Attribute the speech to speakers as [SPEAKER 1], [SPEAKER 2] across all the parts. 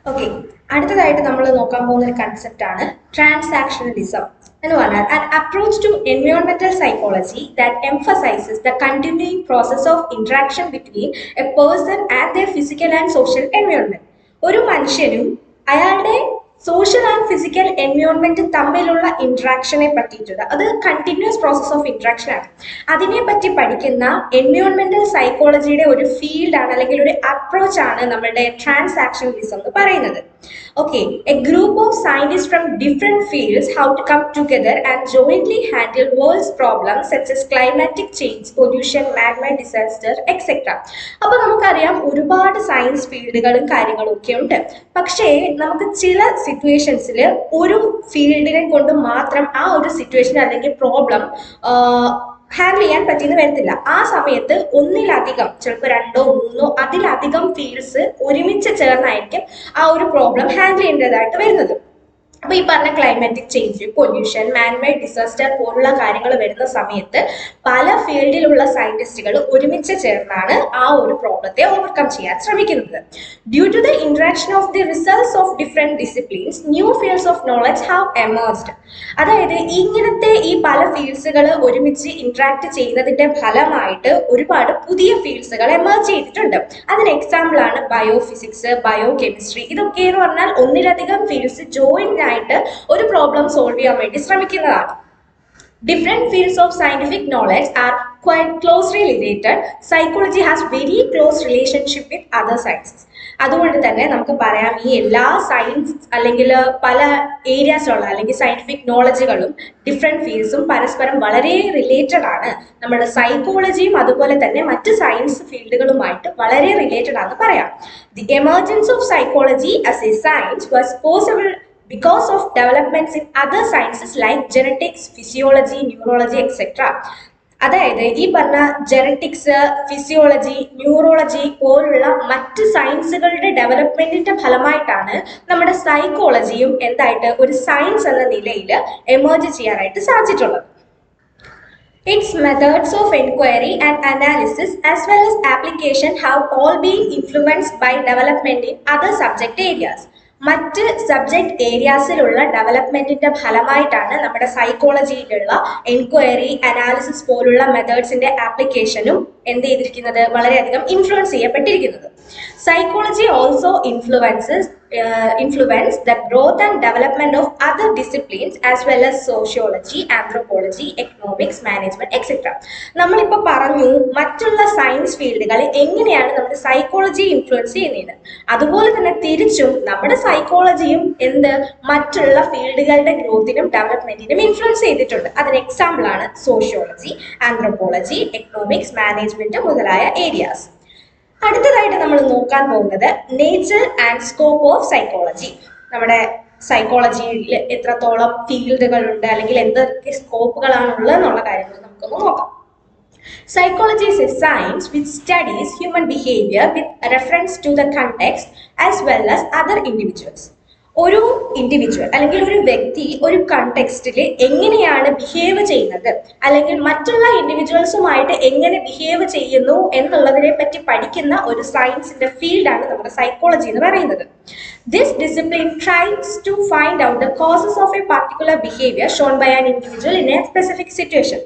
[SPEAKER 1] Okay, അടുത്തതായിട്ട് നമ്മൾ നോക്കാൻ പോകുന്ന ഒരു കൺസെപ്റ്റ് ആണ് ട്രാൻസാക്ഷണലിസം എന്ന് പറഞ്ഞാൽ an approach to environmental psychology that emphasizes the continuing process of interaction between a person and their physical and social environment. ഒരു മനുഷ്യനും അയാളുടെ സോഷ്യൽ ആൻഡ് ഫിസിക്കൽ എൻവയോൺമെന്റ് തമ്മിലുള്ള ഇന്ററാക്ഷനെ പറ്റിയിട്ടുണ്ട്. അത് കണ്ടിന്യൂസ് പ്രോസസ് ഓഫ് ഇന്ററാക്ഷൻ ആണ്. അതിനെ പറ്റി പഠിക്കുന്ന എൻവയോൺമെന്റൽ സൈക്കോളജിയുടെ ഒരു ഫീൽഡ് ആണ് അല്ലെങ്കിൽ ഒരു അപ്രോച്ച് ആണ് നമ്മുടെ ട്രാൻസാക്ഷണലിസം എന്ന് പറയുന്നത്. Okay, a group of scientists from different fields how to come together and jointly handle world's problems such as climatic change, pollution, man-made disaster, etc. അപ്പോൾ നമുക്കറിയാം ഒരുപാട് സയൻസ് ഫീൽഡുകളും കാര്യങ്ങളും ഒക്കെ ഉണ്ട്. പക്ഷേ നമുക്ക് ചില സിറ്റുവേഷൻസിൽ ഒരു ഫീൽഡിനെ കൊണ്ട് മാത്രം ആ ഒരു സിറ്റുവേഷൻ അല്ലെങ്കിൽ പ്രോബ്ലം ഹാൻഡിൽ ചെയ്യാൻ പറ്റിയെന്ന് വരത്തില്ല. ആ സമയത്ത് ഒന്നിലധികം, ചിലപ്പോൾ രണ്ടോ മൂന്നോ അതിലധികം ഫീൽഡ്സ് ഒരുമിച്ച് ചേർന്നായിരിക്കും ആ ഒരു പ്രോബ്ലം ഹാൻഡിൽ ചെയ്യേണ്ടതായിട്ട് വരുന്നത്. അപ്പൊ ഈ പറഞ്ഞ climatic change, pollution, man-made disaster പോലുള്ള കാര്യങ്ങൾ വരുന്ന സമയത്ത് പല ഫീൽഡിലുള്ള സയന്റിസ്റ്റുകൾ ഒരുമിച്ച് ചേർന്നാണ് ആ ഒരു പ്രോബ്ലത്തെ ഓവർകം ചെയ്യാൻ ശ്രമിക്കുന്നത്. Due to the interaction of the results of different disciplines new fields of knowledge have emerged. അതായത് ഇങ്ങനത്തെ ഈ പല ഫീൽഡ്സുകൾ ഒരുമിച്ച് ഇന്ററാക്ട് ചെയ്യുന്നതിന്റെ ഫലമായിട്ട് ഒരുപാട് പുതിയ ഫീൽഡ്സുകൾ എമേർജ് ചെയ്തിട്ടുണ്ട്. അതിന് എക്സാമ്പിൾ ആണ് ബയോ ഫിസിക്സ്, ബയോ കെമിസ്ട്രി. ഇതൊക്കെ എന്ന് പറഞ്ഞാൽ ഒന്നിലധികം ഫീൽഡ്സ് ജോയിൻ ആയിട്ട് ഒരു പ്രോബ്ലം സോൾവ് ചെയ്യാൻ വേണ്ടി ശ്രമിക്കുന്നതാണ്. Different fields of scientific knowledge are quite closely related. Psychology has very close relationship with other sciences. അതുകൊണ്ട് തന്നെ നമുക്ക് പറയാം ഈ എല്ലാ സയൻസ് അല്ലെങ്കിൽ പല ഏരിയാസിലുള്ള അല്ലെങ്കിൽ സയന്റിഫിക് നോളജുകളും ഡിഫറെന്റ് ഫീൽഡ്സും പരസ്പരം വളരെ റിലേറ്റഡ് ആണ്. നമ്മുടെ സൈക്കോളജിയും അതുപോലെ തന്നെ മറ്റ് സയൻസ് ഫീൽഡുകളുമായിട്ട് വളരെ റിലേറ്റഡ് ആണെന്ന് പറയാം. The emergence of psychology as A science was possible because of developments in other sciences like genetics, physiology, neurology, etc. അതായത് ഈ പറഞ്ഞ ജെനറ്റിക്സ്, ഫിസിയോളജി, ന്യൂറോളജി പോലുള്ള മറ്റ് സയൻസുകളുടെ ഡെവലപ്മെന്റിന്റെ ഫലമായിട്ടാണ് നമ്മുടെ സൈക്കോളജിയും എന്തായിട്ട് ഒരു സയൻസ് എന്ന നിലയിൽ എമേർജ് ചെയ്യാനായിട്ട് സാധിച്ചിട്ടുള്ളത്. Its methods of inquiry and analysis as well as application have all been influenced by development in other subject areas. മറ്റ് സബ്ജക്ട് ഏരിയാസിലുള്ള ഡെവലപ്മെന്റിന്റെ ഫലമായിട്ടാണ് നമ്മുടെ സൈക്കോളജിയിലുള്ള എൻക്വയറി, അനാലിസിസ് പോലുള്ള മെത്തേഡ്സിന്റെ ആപ്ലിക്കേഷനും എന്ത് ചെയ്തിരിക്കുന്നത്, വളരെയധികം influence ചെയ്യപ്പെട്ടിരിക്കുന്നത്. Psychology also influence the growth and development of other disciplines as well as sociology, anthropology, economics, management, etc. നമ്മളിപ്പോൾ പറഞ്ഞു മറ്റുള്ള സയൻസ് ഫീൽഡുകൾ എങ്ങനെയാണ് നമ്മുടെ സൈക്കോളജി ഇൻഫ്ലുവൻസ് ചെയ്യുന്നത്. അതുപോലെ തന്നെ തിരിച്ചും നമ്മുടെ സൈക്കോളജിയും മറ്റുള്ള ഫീൽഡുകളുടെ ഗ്രോത്തിനും ഡെവലപ്മെന്റിനും ഇൻഫ്ലുവൻസ് ചെയ്തിട്ടുണ്ട്. അതിന് എക്സാമ്പിൾ ആണ് സോഷ്യോളജി, ആന്ത്രോപോളജി, എക്കണോമിക്സ്, മാനേജ്മെന്റ് മുതലായ ഏരിയാസ്. അടുത്തതായിട്ട് നമ്മൾ നോക്കാൻ പോകുന്നത് nature and scope of psychology. നമ്മുടെ സൈക്കോളജിയിൽ എത്രത്തോളം ഫീൽഡുകൾ ഉണ്ട് അല്ലെങ്കിൽ എന്തൊക്കെ സ്കോപ്പുകളാണ് ഉള്ളത് എന്നുള്ള കാര്യങ്ങൾ നമുക്കൊന്ന് നോക്കാം. Psychology is a science which studies human behavior with reference to the context as well as other individuals. ഒരു ഇൻഡിവിജ്വൽ അല്ലെങ്കിൽ ഒരു വ്യക്തി ഒരു കണ്ടെക്സ്റ്റിൽ എങ്ങനെയാണ് ബിഹേവ് ചെയ്യുന്നത് അല്ലെങ്കിൽ മറ്റുള്ള ഇൻഡിവിജ്വൽസുമായിട്ട് എങ്ങനെ ബിഹേവ് ചെയ്യുന്നു എന്നുള്ളതിനെ പറ്റി പഠിക്കുന്ന ഒരു സയൻസിന്റെ ഫീൽഡാണ് നമ്മുടെ സൈക്കോളജി എന്ന് പറയുന്നത്. This discipline tries to find out the causes of a particular behaviour shown by an individual in a specific situation.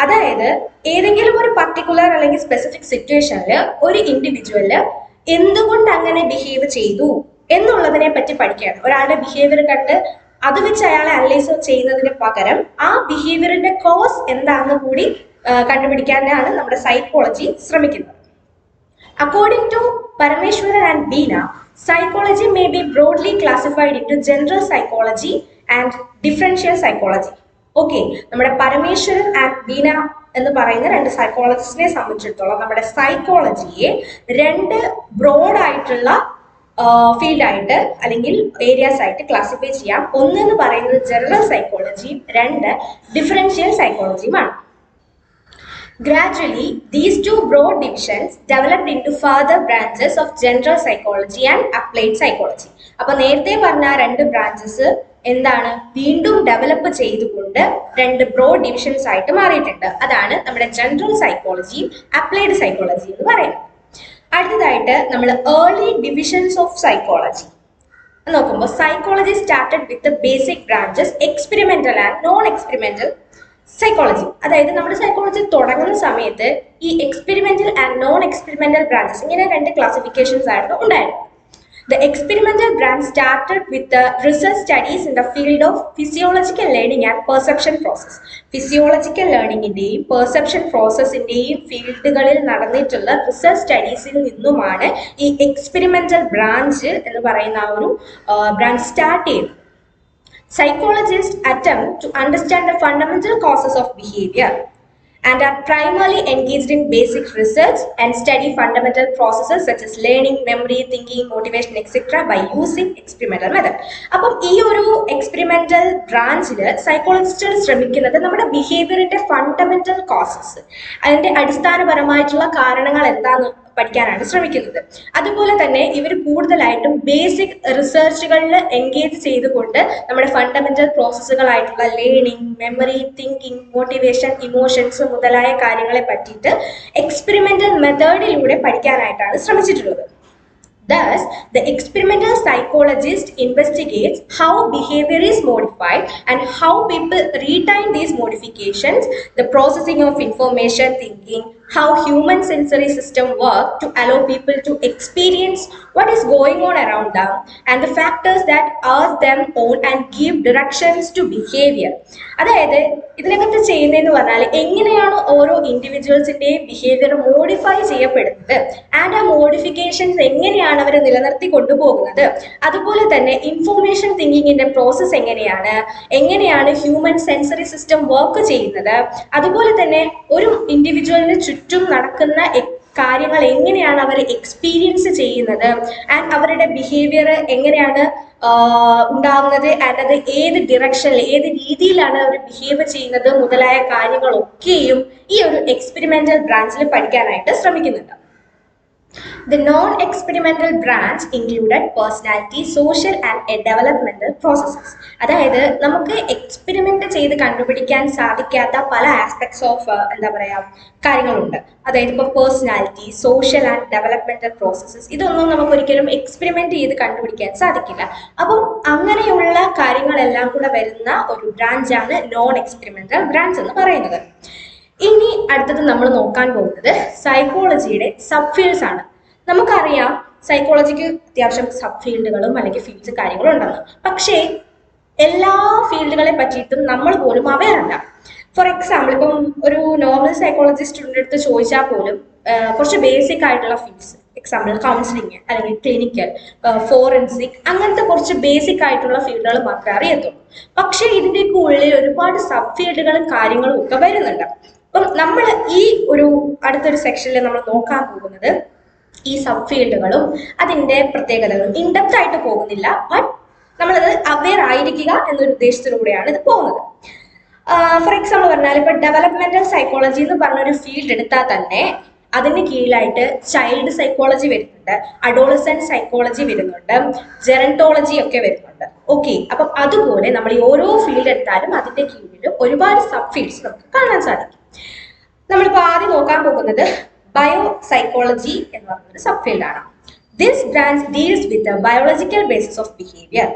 [SPEAKER 1] അതായത് ഏതെങ്കിലും ഒരു പർട്ടിക്കുലർ അല്ലെങ്കിൽ സ്പെസിഫിക് സിറ്റുവേഷനിൽ ഒരു ഇൻഡിവിജ്വല് എന്തുകൊണ്ട് അങ്ങനെ ബിഹേവ് ചെയ്തു എന്നുള്ളതിനെ പറ്റി പഠിക്കുകയാണ്. ഒരാളുടെ ബിഹേവിയർ കണ്ട് അത് വെച്ച് അയാളെ അനലൈസ് ചെയ്യുന്നതിന് പകരം ആ ബിഹേവിയറിന്റെ കോസ് എന്താണെന്ന് കൂടി കണ്ടുപിടിക്കാനാണ് നമ്മുടെ സൈക്കോളജി ശ്രമിക്കുന്നത്. According to Parameswaran and Beena, psychology may be broadly classified into general psychology and differential psychology. Okay, നമ്മുടെ പരമേശ്വരൻ ആൻഡ് ബീന എന്ന് പറയുന്ന രണ്ട് സൈക്കോളജിസ്റ്റിനെ സംബന്ധിച്ചിടത്തോളം നമ്മുടെ സൈക്കോളജിയെ രണ്ട് ബ്രോഡായിട്ടുള്ള ഫീൽഡായിട്ട് അല്ലെങ്കിൽ ഏരിയാസ് ആയിട്ട് ക്ലാസിഫൈ ചെയ്യാം. ഒന്ന് പറയുന്നത് ജനറൽ സൈക്കോളജിയും രണ്ട് differential സൈക്കോളജിയുമാണ്. Gradually, these two broad divisions developed into further branches of general psychology and applied psychology. അപ്പോൾ നേരത്തെ പറഞ്ഞ രണ്ട് ബ്രാഞ്ചസ് എന്താണ് വീണ്ടും ഡെവലപ്പ് ചെയ്തുകൊണ്ട് രണ്ട് ബ്രോഡ് ഡിവിഷൻസ് ആയിട്ട് മാറിയിട്ടുണ്ട്. അതാണ് നമ്മുടെ ജനറൽ സൈക്കോളജിയും അപ്ലൈഡ് സൈക്കോളജി എന്ന് പറയുന്നത്. അടുത്തതായിട്ട് നമ്മൾ ഏർലി ഡിവിഷൻസ് ഓഫ് സൈക്കോളജി. നോക്കുമ്പോൾ psychology started with basic branches experimental and non experimental psychology. അതായത് നമ്മുടെ സൈക്കോളജി തുടങ്ങുന്ന സമയത്ത് ഈ experimental and non experimental branches ഇങ്ങനെ രണ്ട് ക്ലാസിഫിക്കേഷൻസ് ആയിരുന്നു ഉണ്ടായിരുന്നത്. The experimental branch started with the research studies in the field of physiological learning and perception process. Physiological learning ഇന്റെയും പെർസെപ്ഷൻ പ്രോസസ്സിന്റെയും ഫീൽഡുകളിൽ നടന്നിട്ടുള്ള റിസർച്ച് സ്റ്റഡീസിൽ നിന്നുമാണ് ഈ എക്സ്പെരിമെന്റൽ ബ്രാഞ്ച് എന്ന് പറയുന്ന ആ ഒരു ബ്രാഞ്ച് സ്റ്റാർട്ട് ചെയ്യുന്നത്. Psychologists attempt to understand the fundamental causes of behavior and are primarily engaged in basic research and study fundamental processes such as learning, memory, thinking, motivation, etc. by using experimental method. അപ്പം ഈ ഒരു experimental ബ്രാഞ്ചിൽ സൈക്കോളജിസ്റ്റുകൾ ശ്രമിക്കുന്നത് നമ്മുടെ ബിഹേവിയറിന്റെ fundamental causes, അതിന്റെ അടിസ്ഥാനപരമായിട്ടുള്ള കാരണങ്ങൾ എന്താണെന്ന് പഠിക്കാനാണ് ശ്രമിക്കുന്നത്. അതുപോലെ തന്നെ ഇവർ കൂടുതലായിട്ടും ബേസിക് റിസർച്ചുകളിൽ എൻഗേജ് ചെയ്തുകൊണ്ട് നമ്മുടെ ഫണ്ടമെന്റൽ പ്രോസസ്സുകളായിട്ടുള്ള learning, memory, thinking, motivation, emotions മുതലായ കാര്യങ്ങളെ പറ്റിയിട്ട് എക്സ്പെരിമെന്റൽ മെത്തേഡിലൂടെ പഠിക്കാനായിട്ടാണ് ശ്രമിച്ചിട്ടുള്ളത്. Thus, the experimental psychologist investigates how behavior is modified and how people retain these modifications, the processing of information, thinking, how human sensory system work to allow people to experience what is going on around them, and the factors that urge them on and give directions to behavior. അതായത് ഇതിനെപ്പറ്റി ചെയ്യുന്നതെന്ന് പറഞ്ഞാൽ എങ്ങനെയാണ് ഓരോ ഇൻഡിവിജ്വൽസിന്റെയും behaviour modify ചെയ്യപ്പെടുന്നത്, and ആ modifications എങ്ങനെയാണ് അവർ നിലനിർത്തി കൊണ്ടുപോകുന്നത്, അതുപോലെ തന്നെ ഇൻഫോർമേഷൻ തിങ്കിങ്ങിന്റെ പ്രോസസ്സ് എങ്ങനെയാണ് ഹ്യൂമൻ സെൻസറി സിസ്റ്റം വർക്ക് ചെയ്യുന്നത്, അതുപോലെ തന്നെ ഒരു ഇൻഡിവിജ്വലിന് ചുറ്റും നടക്കുന്ന കാര്യങ്ങൾ എങ്ങനെയാണ് അവർ എക്സ്പീരിയൻസ് ചെയ്യുന്നത്, ആൻഡ് അവരുടെ ബിഹേവിയർ എങ്ങനെയാണ് ഉണ്ടാകുന്നത്, ആൻഡ് അത് ഏത് ഡിറക്ഷനിൽ ഏത് രീതിയിലാണ് അവർ ബിഹേവ് ചെയ്യുന്നത് മുതലായ കാര്യങ്ങളൊക്കെയും ഈ ഒരു എക്സ്പെരിമെന്റൽ ബ്രാഞ്ചിൽ പഠിക്കാനായിട്ട് ശ്രമിക്കുന്നുണ്ട്. The non-experimental branch included personality, social and developmental processes. അതായത് നമുക്ക് എക്സ്പെരിമെന്റ് ചെയ്ത് കണ്ടുപിടിക്കാൻ സാധിക്കാത്ത പല ആസ്പെക്ട്സ് ഓഫ് കാര്യങ്ങളുണ്ട്. അതായത് ഇപ്പോൾ personality, social and developmental processes, ഇതൊന്നും നമുക്ക് ഒരിക്കലും എക്സ്പെരിമെന്റ് ചെയ്ത് കണ്ടുപിടിക്കാൻ സാധിക്കില്ല. അപ്പം അങ്ങനെയുള്ള കാര്യങ്ങളെല്ലാം കൂടെ വരുന്ന ഒരു ബ്രാഞ്ചാണ് നോൺ എക്സ്പെരിമെന്റൽ ബ്രാഞ്ച് എന്ന് പറയുന്നത്. ഇനി അടുത്തത് നമ്മൾ നോക്കാൻ പോകുന്നത് സൈക്കോളജിയുടെ സബ് ഫീൽഡ്സ് ആണ്. നമുക്കറിയാം സൈക്കോളജിക്ക് അത്യാവശ്യം സബ് ഫീൽഡുകളും അല്ലെങ്കിൽ ഫീൽഡ്സ് കാര്യങ്ങളും ഉണ്ടെന്ന്. പക്ഷേ എല്ലാ ഫീൽഡുകളെ പറ്റിയിട്ടും നമ്മൾ പോലും അവെയർ അല്ല. ഫോർ എക്സാമ്പിൾ, ഇപ്പം ഒരു നോർമൽ സൈക്കോളജിസ്റ്റിന്റെ അടുത്ത് ചോദിച്ചാൽ പോലും കുറച്ച് ബേസിക് ആയിട്ടുള്ള ഫീൽഡ്സ്, എക്സാമ്പിൾ കൗൺസിലിംഗ് അല്ലെങ്കിൽ ക്ലിനിക്കൽ, ഫോറൻസിക്, അങ്ങനത്തെ കുറച്ച് ബേസിക് ആയിട്ടുള്ള ഫീൽഡുകൾ മാത്രമേ അറിയത്തുള്ളൂ. പക്ഷേ ഇതിൻ്റെയൊക്കെ ഉള്ളിൽ ഒരുപാട് സബ് ഫീൽഡുകളും കാര്യങ്ങളും ഒക്കെ വരുന്നുണ്ട്. അപ്പം നമ്മൾ ഈ ഒരു അടുത്തൊരു സെക്ഷനിൽ നമ്മൾ നോക്കാൻ പോകുന്നത് ഈ സബ് ഫീൽഡുകളും അതിൻ്റെ പ്രത്യേകതകളും ഇൻഡെപ്ത് ആയിട്ട് പോകുന്നില്ല, ബട്ട് നമ്മളത് അവെയർ ആയിരിക്കുക എന്നൊരു ഉദ്ദേശത്തിലൂടെയാണ് ഇത് പോകുന്നത്. ഫോർ എക്സാമ്പിൾ പറഞ്ഞാൽ ഇപ്പോൾ ഡെവലപ്മെന്റൽ സൈക്കോളജി എന്ന് പറഞ്ഞൊരു ഫീൽഡ് എടുത്താൽ തന്നെ അതിന് കീഴിലായിട്ട് ചൈൽഡ് സൈക്കോളജി വരുന്നുണ്ട്, അഡോളസെന്റ് സൈക്കോളജി വരുന്നുണ്ട്, ജെറന്റോളജി ഒക്കെ വരുന്നുണ്ട്. ഓക്കെ, അപ്പം അതുപോലെ നമ്മൾ ഈ ഓരോ ഫീൽഡ് എടുത്താലും അതിന്റെ കീഴിലും ഒരുപാട് സബ് ഫീൽഡ്സ് നമുക്ക് കാണാൻ സാധിക്കും. നമ്മളിപ്പോൾ ആദ്യം നോക്കാൻ പോകുന്നത് ബയോ സൈക്കോളജി എന്ന് പറയുന്നൊരു സബ് ഫീൽഡാണ്. This branch deals with the biological basis of behaviour.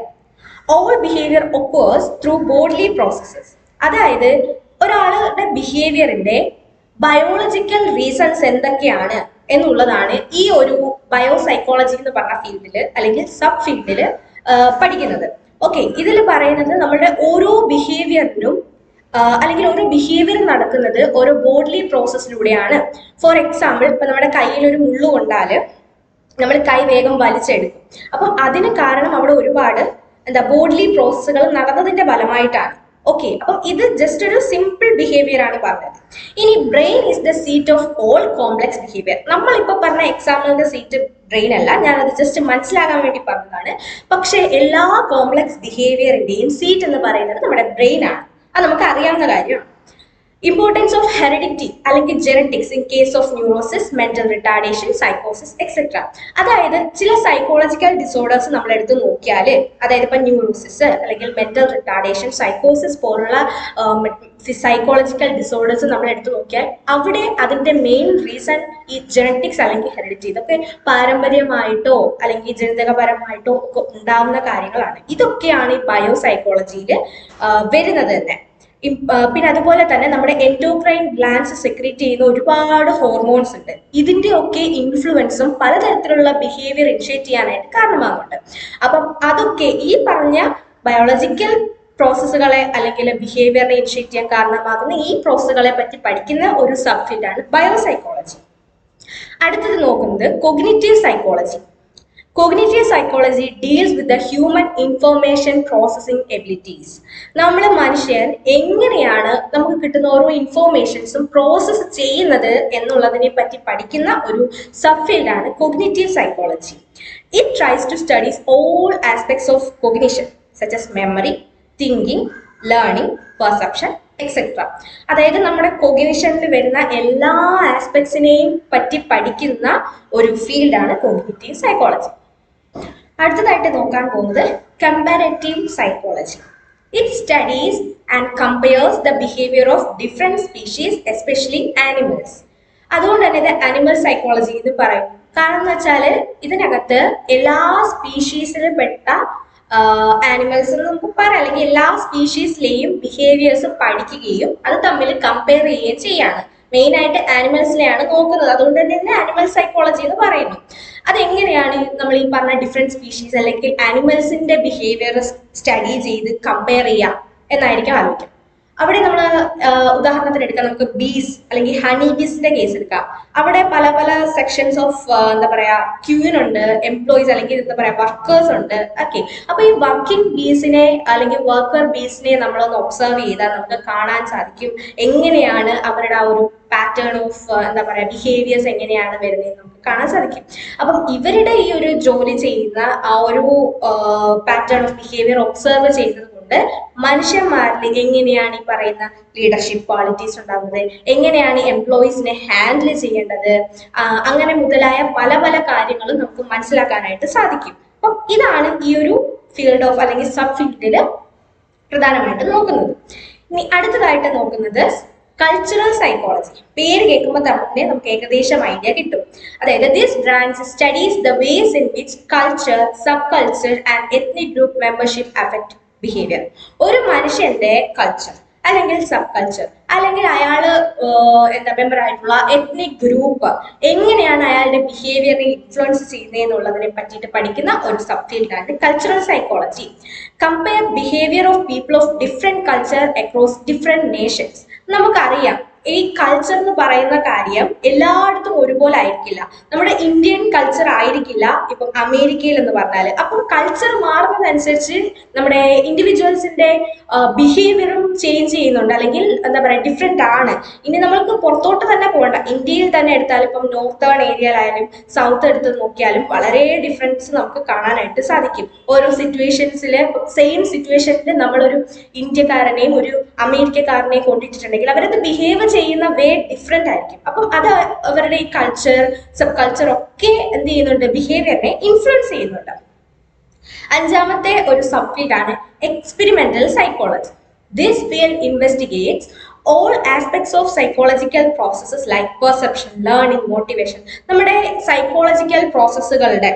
[SPEAKER 1] All behaviour occurs through bodily processes. അതായത് ഒരാളുടെ ബിഹേവിയറിന്റെ ബയോളജിക്കൽ റീസൺസ് എന്തൊക്കെയാണ് എന്നുള്ളതാണ് ഈ ഒരു ബയോ സൈക്കോളജി എന്ന് പറഞ്ഞ ഫീൽഡിൽ അല്ലെങ്കിൽ സബ് ഫീൽഡിൽ പഠിക്കുന്നത്. ഓക്കെ, ഇതിൽ പറയുന്നത് നമ്മുടെ ഓരോ ബിഹേവിയറിനും അല്ലെങ്കിൽ ഓരോ ബിഹേവിയർ നടക്കുന്നത് ഓരോ ബോഡ്ലി പ്രോസസ്സിലൂടെയാണ്. ഫോർ എക്സാമ്പിൾ, ഇപ്പൊ നമ്മുടെ കയ്യിൽ ഒരു മുള്ളു കൊണ്ടാല് നമ്മൾ കൈ വേഗം വലിച്ചെടുക്കും. അപ്പം അതിന് കാരണം അവിടെ ഒരുപാട് ബോഡ്ലി പ്രോസസ്സുകൾ നടന്നതിന്റെ ഫലമായിട്ടാണ്. ഓക്കെ, അപ്പം ഇത് ജസ്റ്റ് ഒരു സിമ്പിൾ ബിഹേവിയർ ആണ് പറഞ്ഞത്. ഇനി brain is the seat of all complex behaviour. നമ്മളിപ്പോ പറഞ്ഞ എക്സാമ്പിളിന്റെ സീറ്റ് ബ്രെയിൻ അല്ല, ഞാനത് ജസ്റ്റ് മനസ്സിലാകാൻ വേണ്ടി പറഞ്ഞതാണ്. പക്ഷെ എല്ലാ കോംപ്ലക്സ് ബിഹേവിയറിന്റെയും സീറ്റ് എന്ന് പറയുന്നത് നമ്മുടെ ബ്രെയിൻ ആണ്. അത് നമുക്ക് അറിയാവുന്ന കാര്യമാണ്. ഇമ്പോർട്ടൻസ് ഓഫ് ഹെറിഡിറ്റി അല്ലെങ്കിൽ genetics in case of neurosis, mental retardation, സൈക്കോസിസ് എക്സെട്ര. അതായത് ചില സൈക്കോളജിക്കൽ ഡിസോർഡേഴ്സ് നമ്മൾ എടുത്ത് നോക്കിയാൽ, അതായത് ഇപ്പൊ ന്യൂറോസിസ് അല്ലെങ്കിൽ മെന്റൽ റിട്ടാർഡേഷൻ, സൈക്കോസിസ് പോലുള്ള സൈക്കോളജിക്കൽ ഡിസോർഡേഴ്സ് നമ്മൾ എടുത്തു നോക്കിയാൽ അവിടെ അതിന്റെ മെയിൻ റീസൺ ഈ ജെനറ്റിക്സ് അല്ലെങ്കിൽ ഹെറിഡിറ്റി. ഇതൊക്കെ പാരമ്പര്യമായിട്ടോ അല്ലെങ്കിൽ ജനിതകപരമായിട്ടോ ഒക്കെ ഉണ്ടാവുന്ന കാര്യങ്ങളാണ്. ഇതൊക്കെയാണ് ഈ ബയോസൈക്കോളജിയിൽ വരുന്നത് തന്നെ. പിന്നെ അതുപോലെ തന്നെ നമ്മുടെ എൻഡോക്രൈൻ ഗ്ലാൻസ് സെക്രീറ്റ് ചെയ്യുന്ന ഒരുപാട് ഹോർമോൺസ് ഉണ്ട്. ഇതിന്റെ ഒക്കെ ഇൻഫ്ലുവൻസും പലതരത്തിലുള്ള ബിഹേവിയർ ഇനിഷ്യേറ്റ് ചെയ്യാനായിട്ട് കാരണമാകുന്നുണ്ട്. അപ്പം അതൊക്കെ ഈ പറഞ്ഞ ബയോളജിക്കൽ പ്രോസസ്സുകളെ അല്ലെങ്കിൽ ബിഹേവിയറിനെ ഇനിഷ്യേറ്റ് ചെയ്യാൻ കാരണമാകുന്ന ഈ പ്രോസസ്സുകളെ പറ്റി പഠിക്കുന്ന ഒരു സബ് ഫീൽഡാണ് ബയോസൈക്കോളജി. അടുത്തത് നോക്കുന്നത് cognitive psychology. Cognitive psychology deals with the human information processing abilities. നമ്മൾ മനുഷ്യൻ എങ്ങനെയാണ് നമുക്ക് കിട്ടുന്ന ഓരോ ഇൻഫോർമേഷൻസും പ്രോസസ്സ് ചെയ്യുന്നത് എന്നുള്ളതിനെ പറ്റി പഠിക്കുന്ന ഒരു സബ് ഫീൽഡാണ് cognitive psychology. It tries to study all aspects of cognition such as memory, thinking, learning, perception, etcetera. അതായത് നമ്മുടെ കോഗ്നിഷനിൽ വരുന്ന എല്ലാ ആസ്പെക്ട്സിനെയും പറ്റി പഠിക്കുന്ന ഒരു ഫീൽഡാണ് കോഗ്നിറ്റീവ് സൈക്കോളജി. അടുത്തതായിട്ട് നോക്കാൻ പോകുന്നത് comparative psychology. It studies and compares the behaviour of different species, especially animals. അതുകൊണ്ട് തന്നെ ഇത് അനിമൽ സൈക്കോളജി എന്ന് പറയും. കാരണം എന്ന് വെച്ചാൽ ഇതിനകത്ത് എല്ലാ സ്പീഷീസിലും പെട്ട ആനിമൽസ് എന്ന് നമുക്ക് പറയാം, അല്ലെങ്കിൽ എല്ലാ സ്പീഷീസിലെയും ബിഹേവിയേഴ്സ് പഠിക്കുകയും അത് തമ്മിൽ കമ്പയർ ചെയ്യുകയും ചെയ്യാണ്. മെയിൻ ആയിട്ട് ആനിമൽസിനെയാണ് നോക്കുന്നത്. അതുകൊണ്ട് തന്നെ ആനിമൽ സൈക്കോളജി എന്ന് പറയുന്നു. അതെങ്ങനെയാണ് നമ്മൾ ഈ പറഞ്ഞ ഡിഫറെന്റ് സ്പീഷീസ് അല്ലെങ്കിൽ ആനിമൽസിന്റെ ബിഹേവിയർ സ്റ്റഡി ചെയ്ത് കമ്പയർ ചെയ്യാം എന്നായിരിക്കും ആലോചിക്കാം. അവിടെ നമ്മൾ ഉദാഹരണത്തിന് എടുക്കാം, നമുക്ക് ബീസ് അല്ലെങ്കിൽ ഹണി ബീസിന്റെ കേസ് എടുക്കാം. അവിടെ പല പല സെക്ഷൻസ് ഓഫ് എന്താ പറയാ ക്യൂൻ ഉണ്ട്, എംപ്ലോയീസ് അല്ലെങ്കിൽ എന്താ പറയാ വർക്കേഴ്സ് ഉണ്ട്. ഓക്കെ, അപ്പൊ ഈ വർക്കിംഗ് ബീസിനെ അല്ലെങ്കിൽ വർക്കർ ബീസിനെ നമ്മളൊന്ന് ഒബ്സർവ് ചെയ്താൽ നമുക്ക് കാണാൻ സാധിക്കും എങ്ങനെയാണ് അവരുടെ ആ ഒരു പാറ്റേൺ ഓഫ് എന്താ പറയാ ബിഹേവിയേഴ്സ് എങ്ങനെയാണ് വരുന്നത് നമുക്ക് കാണാൻ സാധിക്കും. അപ്പം ഇവരുടെ ഈ ഒരു ജോലി ചെയ്യുന്ന ആ ഒരു പാറ്റേൺ ഓഫ് ബിഹേവിയർ ഒബ്സർവ് ചെയ്യുന്നത് മനുഷ്യന്മാരിൽ എങ്ങനെയാണ് ഈ പറയുന്ന ലീഡർഷിപ്പ് ക്വാളിറ്റീസ് ഉണ്ടാകുന്നത്, എങ്ങനെയാണ് എംപ്ലോയീസിനെ ഹാൻഡിൽ ചെയ്യേണ്ടത്, അങ്ങനെ മുതലായ പല പല കാര്യങ്ങളും നമുക്ക് മനസ്സിലാക്കാനായിട്ട് സാധിക്കും. അപ്പം ഇതാണ് ഈ ഒരു ഫീൽഡ് ഓഫ് അല്ലെങ്കിൽ സബ് ഫീൽഡിൽ പ്രധാനമായിട്ട് നോക്കുന്നത്. ഇനി അടുത്തതായിട്ട് നോക്കുന്നത് കൾച്ചറൽ സൈക്കോളജി. പേര് കേൾക്കുമ്പോൾ തന്നെ നമുക്ക് ഏകദേശം ഐഡിയ കിട്ടും. അതായത് this branch studies the ways in which culture, sub culture and ethnic group membership affect behaviour. ഒരു മനുഷ്യന്റെ കൾച്ചർ അല്ലെങ്കിൽ സബ് കൾച്ചർ അല്ലെങ്കിൽ അയാള് എന്താ മെമ്പർ ആയിട്ടുള്ള എത്നിക് ഗ്രൂപ്പ് എങ്ങനെയാണ് അയാളുടെ ബിഹേവിയറിനെ ഇൻഫ്ലുവൻസ് ചെയ്യുന്നത് എന്നുള്ളതിനെ പറ്റിയിട്ട് പഠിക്കുന്ന ഒരു സബ് ഫീൽഡാണ് cultural psychology. Compare behaviour of people of different culture across different Nations. നമുക്കറിയാം ഈ കൾച്ചർ എന്ന് പറയുന്ന കാര്യം എല്ലായിടത്തും ഒരുപോലെ ആയിരിക്കില്ല. നമ്മുടെ ഇന്ത്യൻ കൾച്ചർ ആയിരിക്കില്ല ഇപ്പം അമേരിക്കയിൽ എന്ന് പറഞ്ഞാൽ. അപ്പം കൾച്ചർ മാറുന്നതനുസരിച്ച് നമ്മുടെ ഇൻഡിവിജ്വൽസിന്റെ ബിഹേവിയറും ചേഞ്ച് ചെയ്യുന്നുണ്ട്, അല്ലെങ്കിൽ എന്താ പറയുക ഡിഫറെന്റ് ആണ്. ഇനി നമ്മൾക്ക് പുറത്തോട്ട് തന്നെ പോകണ്ട, ഇന്ത്യയിൽ തന്നെ എടുത്താലും ഇപ്പം നോർത്തേൺ ഏരിയയിലായാലും സൗത്ത് എടുത്ത് നോക്കിയാലും വളരെ ഡിഫറൻസ് നമുക്ക് കാണാനായിട്ട് സാധിക്കും. ഓരോ സിറ്റുവേഷൻസിൽ സെയിം സിറ്റുവേഷനിൽ നമ്മളൊരു ഇന്ത്യക്കാരനെയും ഒരു അമേരിക്കക്കാരനെയും കൊണ്ടിട്ടുണ്ടെങ്കിൽ അവരത് ബിഹേവ് ചെയ്യുന്ന വേ ഡിഫറെന്റ് ആയിരിക്കും. അപ്പം അത് അവരുടെ ഈ കൾച്ചർ, സബ് കൾച്ചർ ഒക്കെ എന്ത് ചെയ്യുന്നുണ്ട്, ബിഹേവിയറിനെ ഇൻഫ്ലുവൻസ് ചെയ്യുന്നുണ്ട്. അഞ്ചാമത്തെ ഒരു സബ് ഫീൽഡാണ് experimental psychology. This field investigates all aspects of psychological processes like perception, learning, motivation. നമ്മുടെ സൈക്കോളജിക്കൽ പ്രോസസ്സുകളുടെ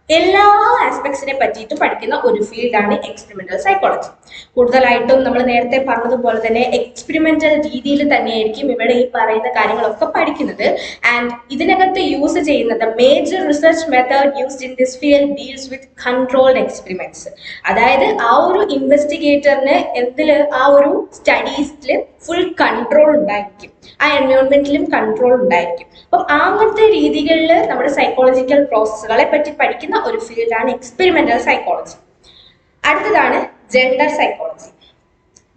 [SPEAKER 1] എല്ലാ ആസ്പെക്ട്സിനെ പറ്റിയിട്ട് പഠിക്കുന്ന ഒരു ഫീൽഡാണ് എക്സ്പെരിമെന്റൽ സൈക്കോളജി. കൂടുതലായിട്ടും നമ്മൾ നേരത്തെ പറഞ്ഞതുപോലെ തന്നെ എക്സ്പെരിമെന്റൽ രീതിയിൽ തന്നെയായിരിക്കും ഇവിടെ ഈ പറയുന്ന കാര്യങ്ങളൊക്കെ പഠിക്കുന്നത്. ആൻഡ് ഇതിനകത്ത് യൂസ് ചെയ്യുന്നത് major research method used in this field deals with controlled experiments. അതായത് ആ ഒരു ഇൻവെസ്റ്റിഗേറ്ററിന് ആ ഒരു സ്റ്റഡീസിൽ ഫുൾ കൺട്രോൾ ഉണ്ടായിരിക്കും, ആ എൻവയോൺമെന്റിലും കൺട്രോൾ ഉണ്ടായിരിക്കും. അപ്പം അങ്ങനത്തെ രീതികളിൽ നമ്മുടെ സൈക്കോളജിക്കൽ പ്രോസസ്സുകളെ പറ്റി പഠിക്കുന്ന ഒരു ഫീൽഡാണ് എക്സ്പെരിമെന്റൽ സൈക്കോളജി. അടുത്തതാണ് gender psychology.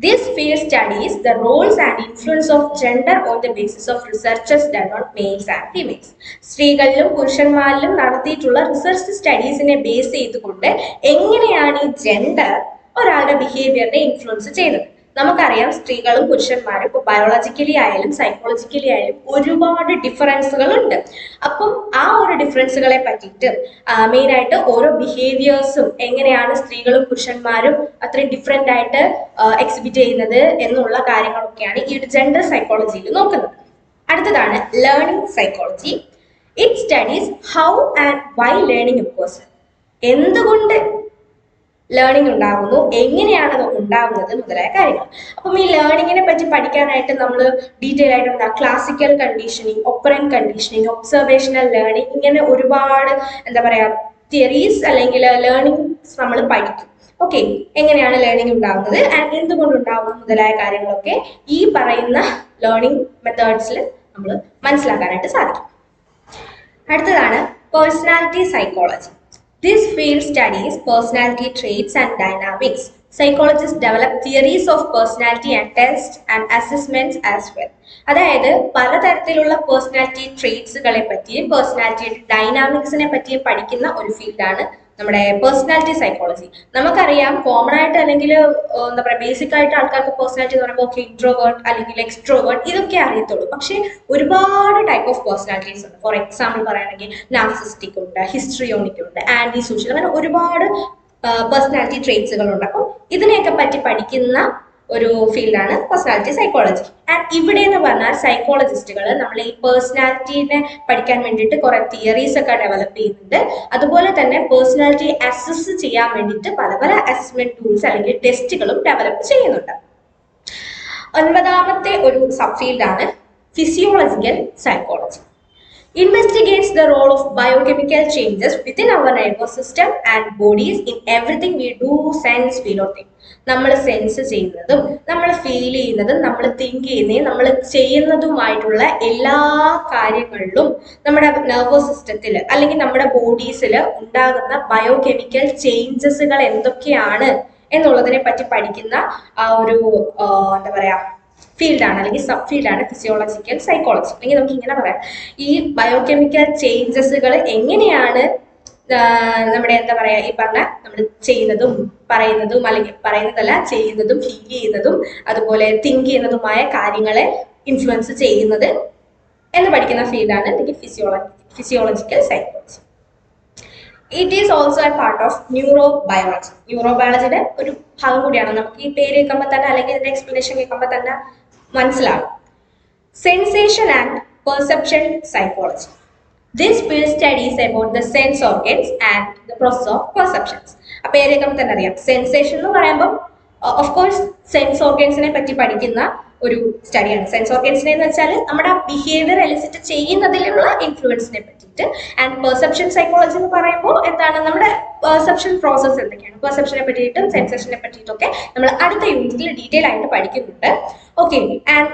[SPEAKER 1] This field studies the roles and influence of gender on the basis of researches done on males and females. സ്ത്രീകളിലും പുരുഷന്മാരിലും നടത്തിയിട്ടുള്ള റിസർച്ച് സ്റ്റഡീസിനെ ബേസ് ചെയ്തുകൊണ്ട് എങ്ങനെയാണ് ഈ ജെൻഡർ ഒരാളുടെ ബിഹേവിയറിനെ ഇൻഫ്ലുവൻസ് ചെയ്യുന്നത്. നമുക്കറിയാം സ്ത്രീകളും പുരുഷന്മാരും ഇപ്പോൾ ബയോളജിക്കലി ആയാലും സൈക്കോളജിക്കലി ആയാലും ഒരുപാട് ഡിഫറൻസുകൾ ഉണ്ട്. അപ്പം ആ ഒരു ഡിഫറൻസുകളെ പറ്റിയിട്ട് മെയിൻ ആയിട്ട് ഓരോ ബിഹേവിയേഴ്സും എങ്ങനെയാണ് സ്ത്രീകളും പുരുഷന്മാരും അത്രയും ഡിഫറെന്റ് ആയിട്ട് എക്സിബിറ്റ് ചെയ്യുന്നത് എന്നുള്ള കാര്യങ്ങളൊക്കെയാണ് ഈ ഒരു ജെൻഡർ സൈക്കോളജിയിൽ നോക്കുന്നത്. അടുത്തതാണ് learning psychology. It studies how and why learning occurs. എന്തുകൊണ്ട് ലേണിംഗ് ഉണ്ടാകുന്നു, എങ്ങനെയാണ് അത് ഉണ്ടാകുന്നത് മുതലായ കാര്യങ്ങൾ. അപ്പം ഈ ലേണിങ്ങിനെ പറ്റി പഠിക്കാനായിട്ട് നമ്മൾ ഡീറ്റെയിൽ ആയിട്ട് എന്താ classical conditioning, operant conditioning, observational learning, ഇങ്ങനെ ഒരുപാട് എന്താ പറയാ തിയറീസ് അല്ലെങ്കിൽ ലേണിംഗ് നമ്മൾ പഠിക്കും. ഓക്കെ, എങ്ങനെയാണ് ലേണിംഗ് ഉണ്ടാകുന്നത് ആൻഡ് എന്തുകൊണ്ട് ഉണ്ടാകുന്നു മുതലായ കാര്യങ്ങളൊക്കെ ഈ പറയുന്ന ലേണിംഗ് മെത്തേഡ്സിൽ നമ്മൾ മനസ്സിലാക്കാനായിട്ട് സാധിക്കും. അടുത്തതാണ് personality psychology. This field studies personality traits and dynamics. Psychologists develop theories of personality and tests and assessments as well. അതായത് പലതരത്തിലുള്ള പേഴ്സണാലിറ്റി ട്രേറ്റ്സുകളെ പറ്റിയും പേഴ്സണാലിറ്റി ഡൈനാമിക്സിനെ പറ്റിയും പഠിക്കുന്ന ഒരു ഫീൽഡാണ് നമ്മുടെ പേഴ്സണാലിറ്റി സൈക്കോളജി. നമുക്കറിയാം കോമൺ ആയിട്ട് അല്ലെങ്കിൽ എന്താ പറയുക ബേസിക് ആയിട്ട് ആൾക്കാർക്ക് പേഴ്സണാലിറ്റി എന്ന് പറയുമ്പോൾ ഓക്കെ ഇൻട്രോവേർട്ട് അല്ലെങ്കിൽ എക്സ്ട്രോവേർട്ട് ഇതൊക്കെ അറിയത്തുള്ളൂ. പക്ഷേ ഒരുപാട് ടൈപ്പ് ഓഫ് പേഴ്സണാലിറ്റീസ് ഉണ്ട്. ഫോർ എക്സാമ്പിൾ പറയുകയാണെങ്കിൽ നാർസിസ്റ്റിക് ഉണ്ട്, ഹിസ്ട്രിയോണിക് ഉണ്ട്, ആന്റി സോഷ്യൽ, അങ്ങനെ ഒരുപാട് പേഴ്സണാലിറ്റി ട്രേറ്റ്സുകളുണ്ട്. അപ്പം ഇതിനെയൊക്കെ പറ്റി പഠിക്കുന്ന ഒരു ഫീൽഡാണ് പേഴ്സണാലിറ്റി സൈക്കോളജി. ആൻഡ് ഇവിടെ എന്ന് പറഞ്ഞാൽ സൈക്കോളജിസ്റ്റുകൾ നമ്മൾ ഈ പേഴ്സണാലിറ്റിനെ പഠിക്കാൻ വേണ്ടിയിട്ട് കുറെ തിയറീസ് ഒക്കെ ഡെവലപ്പ് ചെയ്യുന്നുണ്ട്. അതുപോലെ തന്നെ പേഴ്സണാലിറ്റി അസസ് ചെയ്യാൻ വേണ്ടിയിട്ട് പല പല അസസ്മെന്റ് ടൂൾസ് അല്ലെങ്കിൽ ടെസ്റ്റുകളും ഡെവലപ്പ് ചെയ്യുന്നുണ്ട്. 9ാമത്തെ ഒരു സബ് ഫീൽഡാണ് physiological psychology. Investigates the role of biochemical changes within our nervous system and bodies in everything we do, sense, feel or think. നമ്മൾ സെൻസ് ചെയ്യുന്നതും നമ്മൾ ഫീൽ ചെയ്യുന്നതും നമ്മൾ തിങ്ക് ചെയ്യുന്നതും നമ്മൾ ചെയ്യുന്നതുമായിട്ടുള്ള എല്ലാ കാര്യങ്ങളിലും നമ്മുടെ നെർവസ് സിസ്റ്റത്തിൽ അല്ലെങ്കിൽ നമ്മുടെ ബോഡീസിൽ ഉണ്ടാകുന്ന ബയോകെമിക്കൽ ചേഞ്ചസുകൾ എന്തൊക്കെയാണ് എന്നുള്ളതിനെ പറ്റി പഠിക്കുന്ന ആ ഒരു എന്താ പറയാ ഫീൽഡാണ് അല്ലെങ്കിൽ സബ് ഫീൽഡാണ് ഫിസിയോളജിക്കൽ സൈക്കോളജി. അല്ലെങ്കിൽ നമുക്ക് ഇങ്ങനെ പറയാം, ഈ ബയോകെമിക്കൽ ചേഞ്ചസുകൾ എങ്ങനെയാണ് നമ്മുടെ എന്താ പറയാ ഈ പറഞ്ഞ നമ്മൾ ചെയ്യുന്നതും പറയുന്നതും അല്ലെങ്കിൽ പറയുന്നതല്ല ചെയ്യുന്നതും ഫീൽ ചെയ്യുന്നതും അതുപോലെ തിങ്ക് ചെയ്യുന്നതുമായ കാര്യങ്ങളെ ഇൻഫ്ലുവൻസ് ചെയ്യുന്നത് എന്ന് പഠിക്കുന്ന ഫീൽഡാണ് അല്ലെങ്കിൽ physiological psychology. It is also a part of neurobiology. ന്യൂറോബയോളജിയുടെ ഒരു ഭാഗം കൂടിയാണ്. നമുക്ക് ഈ പേര് കേൾക്കുമ്പോൾ തന്നെ അല്ലെങ്കിൽ ഇതിന്റെ എക്സ്പ്ലനേഷൻ കേൾക്കുമ്പോൾ തന്നെ മനസ്സിലാവും. Sensation and perception psychology. This field studies about the sense organs and the process of perceptions. ആ പേര് കേൾക്കുമ്പോൾ തന്നെ അറിയാം. സെൻസേഷൻ എന്ന് പറയുമ്പോൾ ഓഫ് കോഴ്സ് സെൻസ് ഓർഗൻസിനെ പറ്റി പഠിക്കുന്ന ഒരു സ്റ്റഡിയാണ്. സെൻസ് ഓർഗൻസിനെ എന്ന് വെച്ചാൽ നമ്മുടെ ബിഹേവിയർ എലിസിറ്റ് ചെയ്യുന്നതിലുള്ള ഇൻഫ്ലുവൻസിനെ പറ്റിയിട്ട്. ആൻഡ് പെർസെപ്ഷൻ സൈക്കോളജി എന്ന് പറയുമ്പോൾ എന്താണ് നമ്മുടെ പെർസെപ്ഷൻ പ്രോസസ് എന്തൊക്കെയാണ്, പെർസെപ്ഷനെ പറ്റിയിട്ടും സെൻസേഷനെ പറ്റിയിട്ടൊക്കെ നമ്മൾ അടുത്ത യൂണിറ്റിൽ ഡീറ്റെയിൽ ആയിട്ട് പഠിക്കുന്നുണ്ട്. Okay, and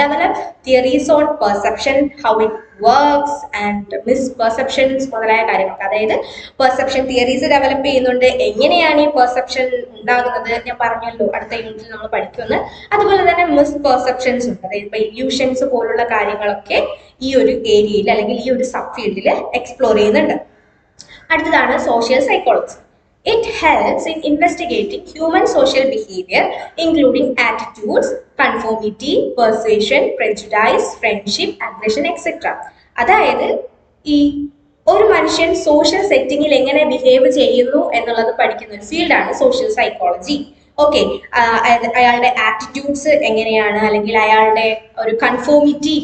[SPEAKER 1] develop theories on perception, how it works and misperceptions മുതലായ കാര്യങ്ങളൊക്കെ. അതായത് പെർസെപ്ഷൻ തിയറീസ് ഡെവലപ്പ് ചെയ്യുന്നുണ്ട്. എങ്ങനെയാണ് ഈ പെർസെപ്ഷൻ ഉണ്ടാകുന്നത് ഞാൻ പറഞ്ഞല്ലോ, അടുത്ത യൂണിറ്റിൽ നമ്മൾ പഠിക്കുമെന്ന്. അതുപോലെ തന്നെ മിസ്പെർസെപ്ഷൻസ് ഉണ്ട്. അതായത് ഇപ്പൊ ഇല്യൂഷൻസ് പോലുള്ള കാര്യങ്ങളൊക്കെ ഈ ഒരു ഏരിയയിൽ അല്ലെങ്കിൽ ഈ ഒരു സബ് ഫീൽഡിൽ എക്സ്പ്ലോർ ചെയ്യുന്നുണ്ട്. അടുത്തതാണ് social psychology. It helps in investigating human social behavior, including attitudes, conformity, persuasion, prejudice, friendship, aggression, etc. അതായത് ഈ ഒരു മനുഷ്യൻ സോഷ്യൽ സെറ്റിങ്ങിൽ എങ്ങനെ ബിഹേവ് ചെയ്യുന്നു എന്നുള്ളത് പഠിക്കുന്ന ഒരു ഫീൽഡാണ് സോഷ്യൽ സൈക്കോളജി. ഓക്കെ, അയാളുടെ ആറ്റിറ്റ്യൂഡ്സ് എങ്ങനെയാണ് അല്ലെങ്കിൽ അയാളുടെ ഒരു കൺഫോമിറ്റി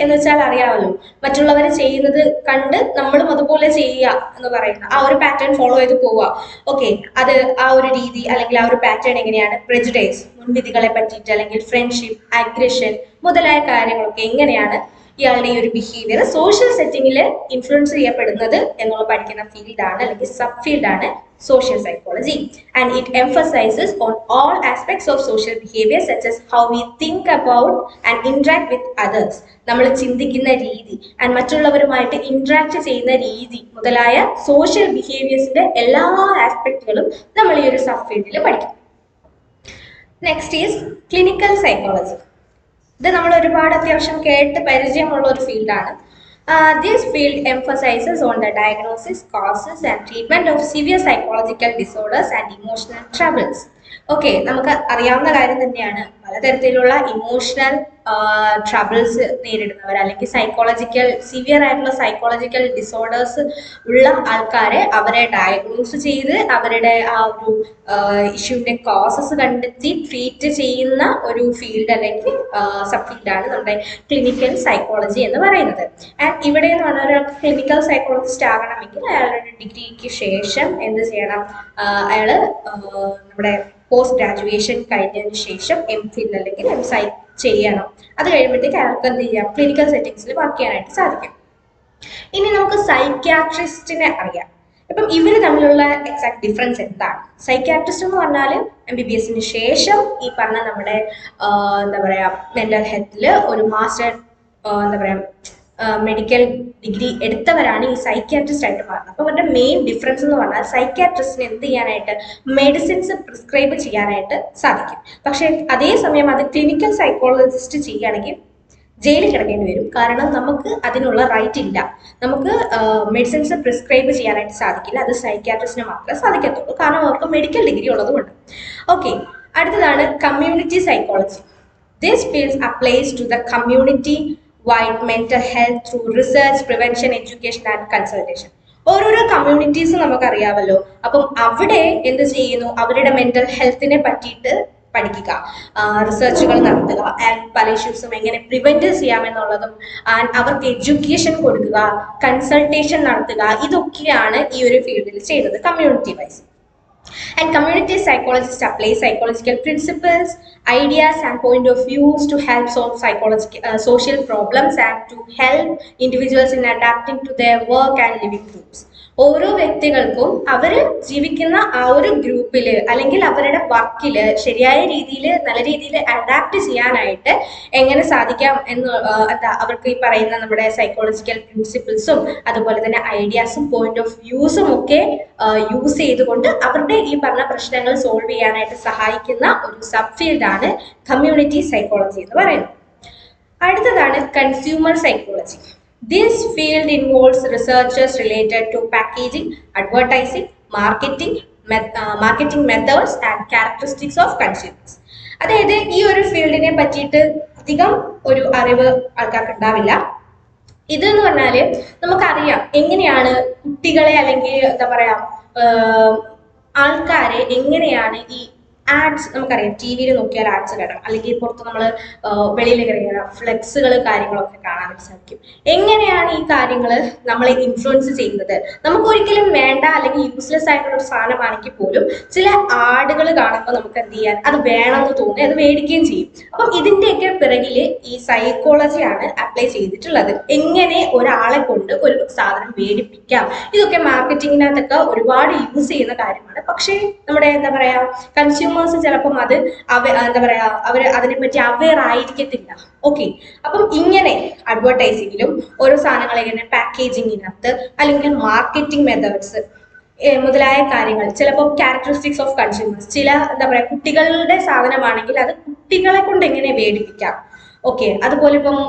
[SPEAKER 1] എന്ന് വെച്ചാൽ അറിയാമല്ലോ, മറ്റുള്ളവർ ചെയ്യുന്നത് കണ്ട് നമ്മളും അതുപോലെ ചെയ്യുക എന്ന് പറയുന്ന ആ ഒരു പാറ്റേൺ ഫോളോ ചെയ്ത് പോവുക. ഓക്കെ, അത് ആ ഒരു രീതി അല്ലെങ്കിൽ ആ ഒരു പാറ്റേൺ എങ്ങനെയാണ്, പ്രെജുഡൈസ് മുൻവിധികളെ പറ്റിയിട്ട് അല്ലെങ്കിൽ ഫ്രണ്ട്ഷിപ്പ്, അഗ്രഷൻ മുതലായ കാര്യങ്ങളൊക്കെ എങ്ങനെയാണ് ഇയാളുടെ ഈ ഒരു ബിഹേവിയർ സോഷ്യൽ സെറ്റിങ്ങിൽ ഇൻഫ്ലുവൻസ് ചെയ്യപ്പെടുന്നത് എന്നുള്ള പഠിക്കുന്ന ഫീൽഡാണ് അല്ലെങ്കിൽ സബ് ഫീൽഡാണ് social psychology. And it emphasizes on all aspects of social behavior such as how we think about and interact with others. നമ്മൾ ചിന്തിക്കുന്ന രീതി ആൻഡ് മറ്റുള്ളവരുമായിട്ട് ഇന്ററാക്ട് ചെയ്യുന്ന രീതി മുതലായ സോഷ്യൽ ബിഹേവിയേഴ്സിന്റെ എല്ലാ ആസ്പെക്റ്റുകളും നമ്മൾ ഈ ഒരു സബ് ഫീൽഡിൽ പഠിക്കും. Next is clinical psychology. ഇത് നമ്മൾ ഒരുപാട് അത്യാവശ്യം കേട്ട് പരിചയമുള്ള ഒരു ഫീൽഡാണ്. This field emphasizes on the diagnosis, causes and treatment of severe psychological disorders and emotional troubles. Okay, നമുക്ക് അറിയാവുന്ന കാര്യം തന്നെയാണ് പലതരത്തിലുള്ള ഇമോഷണൽ ട്രബിൾസ് നേരിടുന്നവർ അല്ലെങ്കിൽ സൈക്കോളജിക്കൽ സിവിയർ ആയിട്ടുള്ള സൈക്കോളജിക്കൽ ഡിസോർഡേഴ്സ് ഉള്ള ആൾക്കാരെ അവരെ ഡയഗ്നോസ് ചെയ്ത് അവരുടെ ആ ഒരു ഇഷ്യൂവിന്റെ കോസസ് കണ്ടെത്തി ട്രീറ്റ് ചെയ്യുന്ന ഒരു ഫീൽഡ് അല്ലെങ്കിൽ സബ് ഫീൽഡാണ് നമ്മുടെ ക്ലിനിക്കൽ സൈക്കോളജി എന്ന് പറയുന്നത്. ആൻഡ് ഇവിടെ എന്ന് പറഞ്ഞാൽ ഒരാൾക്ക് ക്ലിനിക്കൽ സൈക്കോളജിസ്റ്റ് ആകണമെങ്കിൽ അയാളുടെ ഡിഗ്രിക്ക് ശേഷം എന്ത് ചെയ്യണം, അയാൾ നമ്മുടെ പോസ്റ്റ് ഗ്രാജുവേഷൻ കഴിഞ്ഞതിന് ശേഷം MPhil അല്ലെങ്കിൽ MSci ചെയ്യണം. അത് കഴിയുമ്പോഴത്തേക്ക് അയാൾക്ക് എന്ത് ചെയ്യാം, ക്ലിനിക്കൽ സെറ്റിംഗ്സിൽ വർക്ക് ചെയ്യാനായിട്ട് സാധിക്കും. ഇനി നമുക്ക് സൈക്യാട്രിസ്റ്റിനെ അറിയാം. ഇപ്പം ഇവര് തമ്മിലുള്ള എക്സാക്ട് ഡിഫറൻസ് എന്താണ്? സൈക്യാട്രിസ്റ്റ് എന്ന് പറഞ്ഞാൽ MBBSന് ശേഷം ഈ പറഞ്ഞ നമ്മുടെ എന്താ പറയാ മെന്റൽ ഹെൽത്തിൽ ഒരു മാസ്റ്റർ എന്താ പറയാ മെഡിക്കൽ ഡിഗ്രി എടുത്തവരാണ് ഈ സൈക്യാട്രിസ്റ്റ് ആയിട്ട് മാറുന്നത്. അപ്പോൾ അവരുടെ മെയിൻ ഡിഫറൻസ് എന്ന് പറഞ്ഞാൽ സൈക്യാട്രിസ്റ്റിന് എന്ത് ചെയ്യാനായിട്ട് മെഡിസിൻസ് പ്രിസ്ക്രൈബ് ചെയ്യാനായിട്ട് സാധിക്കും. പക്ഷേ അതേസമയം അത് ക്ലിനിക്കൽ സൈക്കോളജിസ്റ്റ് ചെയ്യുകയാണെങ്കിൽ ജയിലിൽ കിടക്കേണ്ടി വരും. കാരണം നമുക്ക് അതിനുള്ള റൈറ്റ് ഇല്ല. നമുക്ക് മെഡിസിൻസ് പ്രിസ്ക്രൈബ് ചെയ്യാനായിട്ട് സാധിക്കില്ല. അത് സൈക്യാട്രിസ്റ്റിന് മാത്രമേ സാധിക്കത്തുള്ളൂ, കാരണം അവർക്ക് മെഡിക്കൽ ഡിഗ്രി ഉള്ളതുകൊണ്ട്. ഓക്കെ, അടുത്തതാണ് community psychology. This field applies to the community wide mental health through research, prevention, education and consultation. ഓരോരോ കമ്മ്യൂണിറ്റീസ് നമുക്കറിയാമല്ലോ. അപ്പം അവിടെ എന്ത് ചെയ്യുന്നു, അവരുടെ മെന്റൽ ഹെൽത്തിനെ പറ്റിയിട്ട് പഠിക്കുക, റിസർച്ചുകൾ നടത്തുക, ആൻഡ് പല ഇഷ്യൂസും എങ്ങനെ പ്രിവെന്റ് ചെയ്യാമെന്നുള്ളതും, ആൻഡ് അവർക്ക് എഡ്യൂക്കേഷൻ കൊടുക്കുക, കൺസൾട്ടേഷൻ നടത്തുക, ഇതൊക്കെയാണ് ഈ ഒരു ഫീൽഡിൽ ചെയ്യുന്നത് community wise. And community psychologists apply psychological principles, ideas and point of views to help solve social problems and to help individuals in adapting to their work and living groups. ഓരോ വ്യക്തികൾക്കും അവർ ജീവിക്കുന്ന ആ ഒരു ഗ്രൂപ്പിൽ അല്ലെങ്കിൽ അവരുടെ വർക്കിൽ ശരിയായ രീതിയിൽ നല്ല രീതിയിൽ അഡാപ്റ്റ് ചെയ്യാനായിട്ട് എങ്ങനെ സാധിക്കാം എന്ന് അവർക്ക് ഈ പറയുന്ന നമ്മുടെ സൈക്കോളജിക്കൽ പ്രിൻസിപ്പിൾസും അതുപോലെ തന്നെ ഐഡിയാസും പോയിന്റ് ഓഫ് വ്യൂസും ഒക്കെ യൂസ് ചെയ്തുകൊണ്ട് അവരുടെ ഈ പറഞ്ഞ പ്രശ്നങ്ങൾ സോൾവ് ചെയ്യാനായിട്ട് സഹായിക്കുന്ന ഒരു സബ് ഫീൽഡാണ് കമ്മ്യൂണിറ്റി സൈക്കോളജി എന്ന് പറയുന്നത്. അടുത്തതാണ് consumer psychology. This field involves researches related to packaging, advertising, marketing methods and characteristics of consumers. അതായത് ഈ ഒരു ഫീൽഡിനെ പറ്റിയിട്ട് അധികം ഒരു അറിവ് ആൾക്കാർക്ക് ഉണ്ടാവില്ല. ഇതെന്ന് പറഞ്ഞാല് നമുക്കറിയാം എങ്ങനെയാണ് കുട്ടികളെ അല്ലെങ്കിൽ എന്താ പറയാ ആൾക്കാരെ എങ്ങനെയാണ് ഈ ആഡ്സ്, നമുക്കറിയാം TV നോക്കിയാൽ ആഡ്സ് കാണാം, അല്ലെങ്കിൽ പുറത്ത് നമ്മൾ വെളിയിൽ ഇറങ്ങിയ ഫ്ലെക്സുകൾ കാര്യങ്ങളൊക്കെ കാണാനായിട്ട് സാധിക്കും. എങ്ങനെയാണ് ഈ കാര്യങ്ങൾ നമ്മളെ ഇൻഫ്ലുവൻസ് ചെയ്യുന്നത്? നമുക്ക് ഒരിക്കലും വേണ്ട അല്ലെങ്കിൽ യൂസ്ലെസ് ആയിട്ടുള്ള ഒരു സാധനമാണെങ്കിൽ പോലും ചില ആഡുകൾ കാണുമ്പോൾ നമുക്ക് എന്ത് ചെയ്യാൻ അത് വേണമെന്ന് തോന്നി അത് മേടിക്കുകയും ചെയ്യും. അപ്പം ഇതിൻ്റെയൊക്കെ പിറകില് ഈ സൈക്കോളജിയാണ് അപ്ലൈ ചെയ്തിട്ടുള്ളത്. എങ്ങനെ ഒരാളെ കൊണ്ട് ഒരു സാധനം മേടിപ്പിക്കാം, ഇതൊക്കെ മാർക്കറ്റിങ്ങിനകത്തൊക്കെ ഒരുപാട് യൂസ് ചെയ്യുന്ന കാര്യമാണ്. പക്ഷേ നമ്മുടെ എന്താ പറയാ കൺസ്യൂമർ ചിലപ്പം അത് എന്താ പറയാ അവർ അതിനെപ്പറ്റി അവെയർ ആയിരിക്കത്തില്ല. ഓക്കെ, അപ്പം ഇങ്ങനെ അഡ്വർടൈസിങ്ങിലും ഓരോ സാധനങ്ങൾ എങ്ങനെ പാക്കേജിങ്ങിനകത്ത് അല്ലെങ്കിൽ മാർക്കറ്റിംഗ് മെത്തേഡ്സ് മുതലായ കാര്യങ്ങൾ, ചിലപ്പോൾ ക്യാരക്ടറിസ്റ്റിക്സ് ഓഫ് കൺസ്യൂമേഴ്സ്, ചില എന്താ പറയാ കുട്ടികളുടെ സാധനമാണെങ്കിൽ അത് കുട്ടികളെ കൊണ്ട് എങ്ങനെ മേടിപ്പിക്കാം, ഓക്കെ, അതുപോലെ ഇപ്പം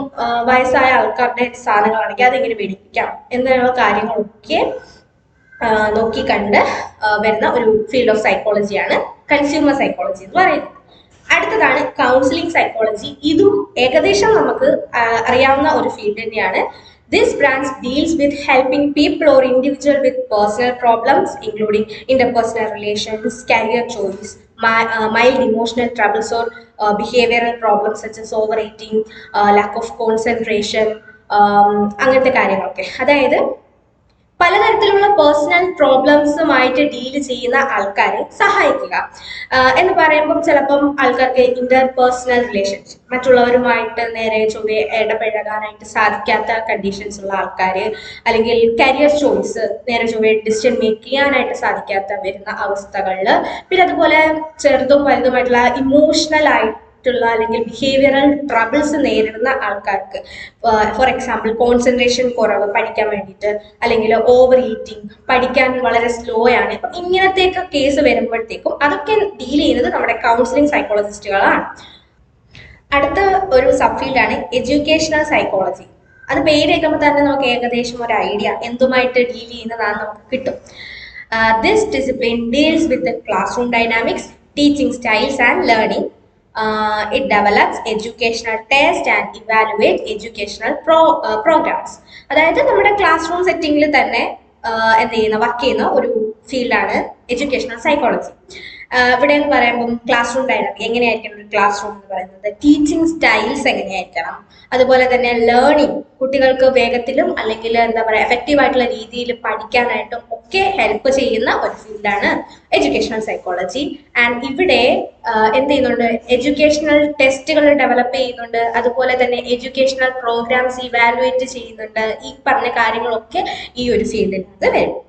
[SPEAKER 1] വയസ്സായ ആൾക്കാരുടെ സാധനങ്ങളാണെങ്കിൽ അതെങ്ങനെ മേടിപ്പിക്കാം എന്നുള്ള കാര്യങ്ങളൊക്കെ നോക്കി കണ്ട് വരുന്ന ഒരു ഫീൽഡ് ഓഫ് സൈക്കോളജിയാണ് കൺസ്യൂമർ സൈക്കോളജി എന്ന് പറയുന്നത്. അടുത്തതാണ് കൗൺസിലിംഗ് സൈക്കോളജി. ഇതും ഏകദേശം നമുക്ക് അറിയാവുന്ന ഒരു ഫീൽഡ് തന്നെയാണ്. This branch deals with helping people or individual with personal problems, including interpersonal relations, career choice, mild emotional troubles or behavioral problems such as overeating, lack of concentration, അങ്ങനത്തെ കാര്യങ്ങളൊക്കെ. അതായത് പലതരത്തിലുള്ള പേഴ്സണൽ പ്രോബ്ലംസുമായിട്ട് ഡീൽ ചെയ്യുന്ന ആൾക്കാരെ സഹായിക്കുക എന്ന് പറയുമ്പം ചിലപ്പം ആൾക്കാർക്ക് ഇന്റർപേഴ്സണൽ റിലേഷൻഷിപ്പ്, മറ്റുള്ളവരുമായിട്ട് നേരെ ചൊവ്വെ ഇടപഴകാനായിട്ട് സാധിക്കാത്ത കണ്ടീഷൻസ് ഉള്ള ആൾക്കാർ, അല്ലെങ്കിൽ കരിയർ ചോയ്സ് നേരെ ചൊവ്വെ ഡിസിഷൻ മേക്ക് ചെയ്യാനായിട്ട് സാധിക്കാത്ത വരുന്ന അവസ്ഥകളിൽ, പിന്നെ അതുപോലെ ചെറുതും വലുതുമായിട്ടുള്ള ഇമോഷണൽ ആയിട്ടുള്ള അല്ലെങ്കിൽ ബിഹേവിയറൽ ട്രബിൾസ് നേരിടുന്ന ആൾക്കാർക്ക്, ഫോർ എക്സാമ്പിൾ കോൺസെൻട്രേഷൻ കുറവ് പഠിക്കാൻ വേണ്ടിയിട്ട്, അല്ലെങ്കിൽ ഓവർ ഈറ്റിംഗ്, പഠിക്കാൻ വളരെ സ്ലോ ആണ്, അപ്പം ഇങ്ങനത്തെയൊക്കെ കേസ് വരുമ്പോഴത്തേക്കും അതൊക്കെ ഡീൽ ചെയ്യുന്നത് നമ്മുടെ കൗൺസിലിംഗ് സൈക്കോളജിസ്റ്റുകളാണ്. അടുത്ത ഒരു സബ് ഫീൽഡാണ് എഡ്യൂക്കേഷണൽ സൈക്കോളജി. അത് പേര് കേൾക്കുമ്പോൾ തന്നെ നമുക്ക് ഏകദേശം ഒരു ഐഡിയ എന്തുമായിട്ട് ഡീൽ ചെയ്യുന്നതാണ് നമുക്ക് കിട്ടും. This discipline deals with the classroom dynamics, teaching styles and learning. It develops educational test and evaluate educational programs. അതായത് നമ്മുടെ ക്ലാസ് റൂം സെറ്റിംഗിൽ തന്നെ എന്ത് ചെയ്യുന്ന വർക്ക് ചെയ്യുന്ന ഒരു ഫീൽഡാണ് എഡ്യൂക്കേഷണൽ സൈക്കോളജി. ഇവിടെ എന്ന് പറയുമ്പം ക്ലാസ് റൂം ഡൈനാമിക് എങ്ങനെയായിരിക്കണം ഒരു ക്ലാസ് റൂം എന്ന് പറയുന്നത്, ടീച്ചിങ് സ്റ്റൈൽസ് എങ്ങനെയായിരിക്കണം, അതുപോലെ തന്നെ ലേണിംഗ് കുട്ടികൾക്ക് വേഗത്തിലും അല്ലെങ്കിൽ എന്താ പറയുക എഫക്റ്റീവ് ആയിട്ടുള്ള രീതിയിൽ പഠിക്കാനായിട്ടും ഒക്കെ ഹെൽപ്പ് ചെയ്യുന്ന ഒരു ഫീൽഡാണ് എഡ്യൂക്കേഷണൽ സൈക്കോളജി. ആൻഡ് ഇവിടെ എന്ത് ചെയ്യുന്നുണ്ട്, എഡ്യൂക്കേഷണൽ ടെസ്റ്റുകൾ ഡെവലപ്പ് ചെയ്യുന്നുണ്ട്, അതുപോലെ തന്നെ എഡ്യൂക്കേഷണൽ പ്രോഗ്രാംസ് ഇവാലുവേറ്റ് ചെയ്യുന്നുണ്ട്. ഈ പറഞ്ഞ കാര്യങ്ങളൊക്കെ ഈ ഒരു ഫീൽഡിൽ നിന്ന് വരും.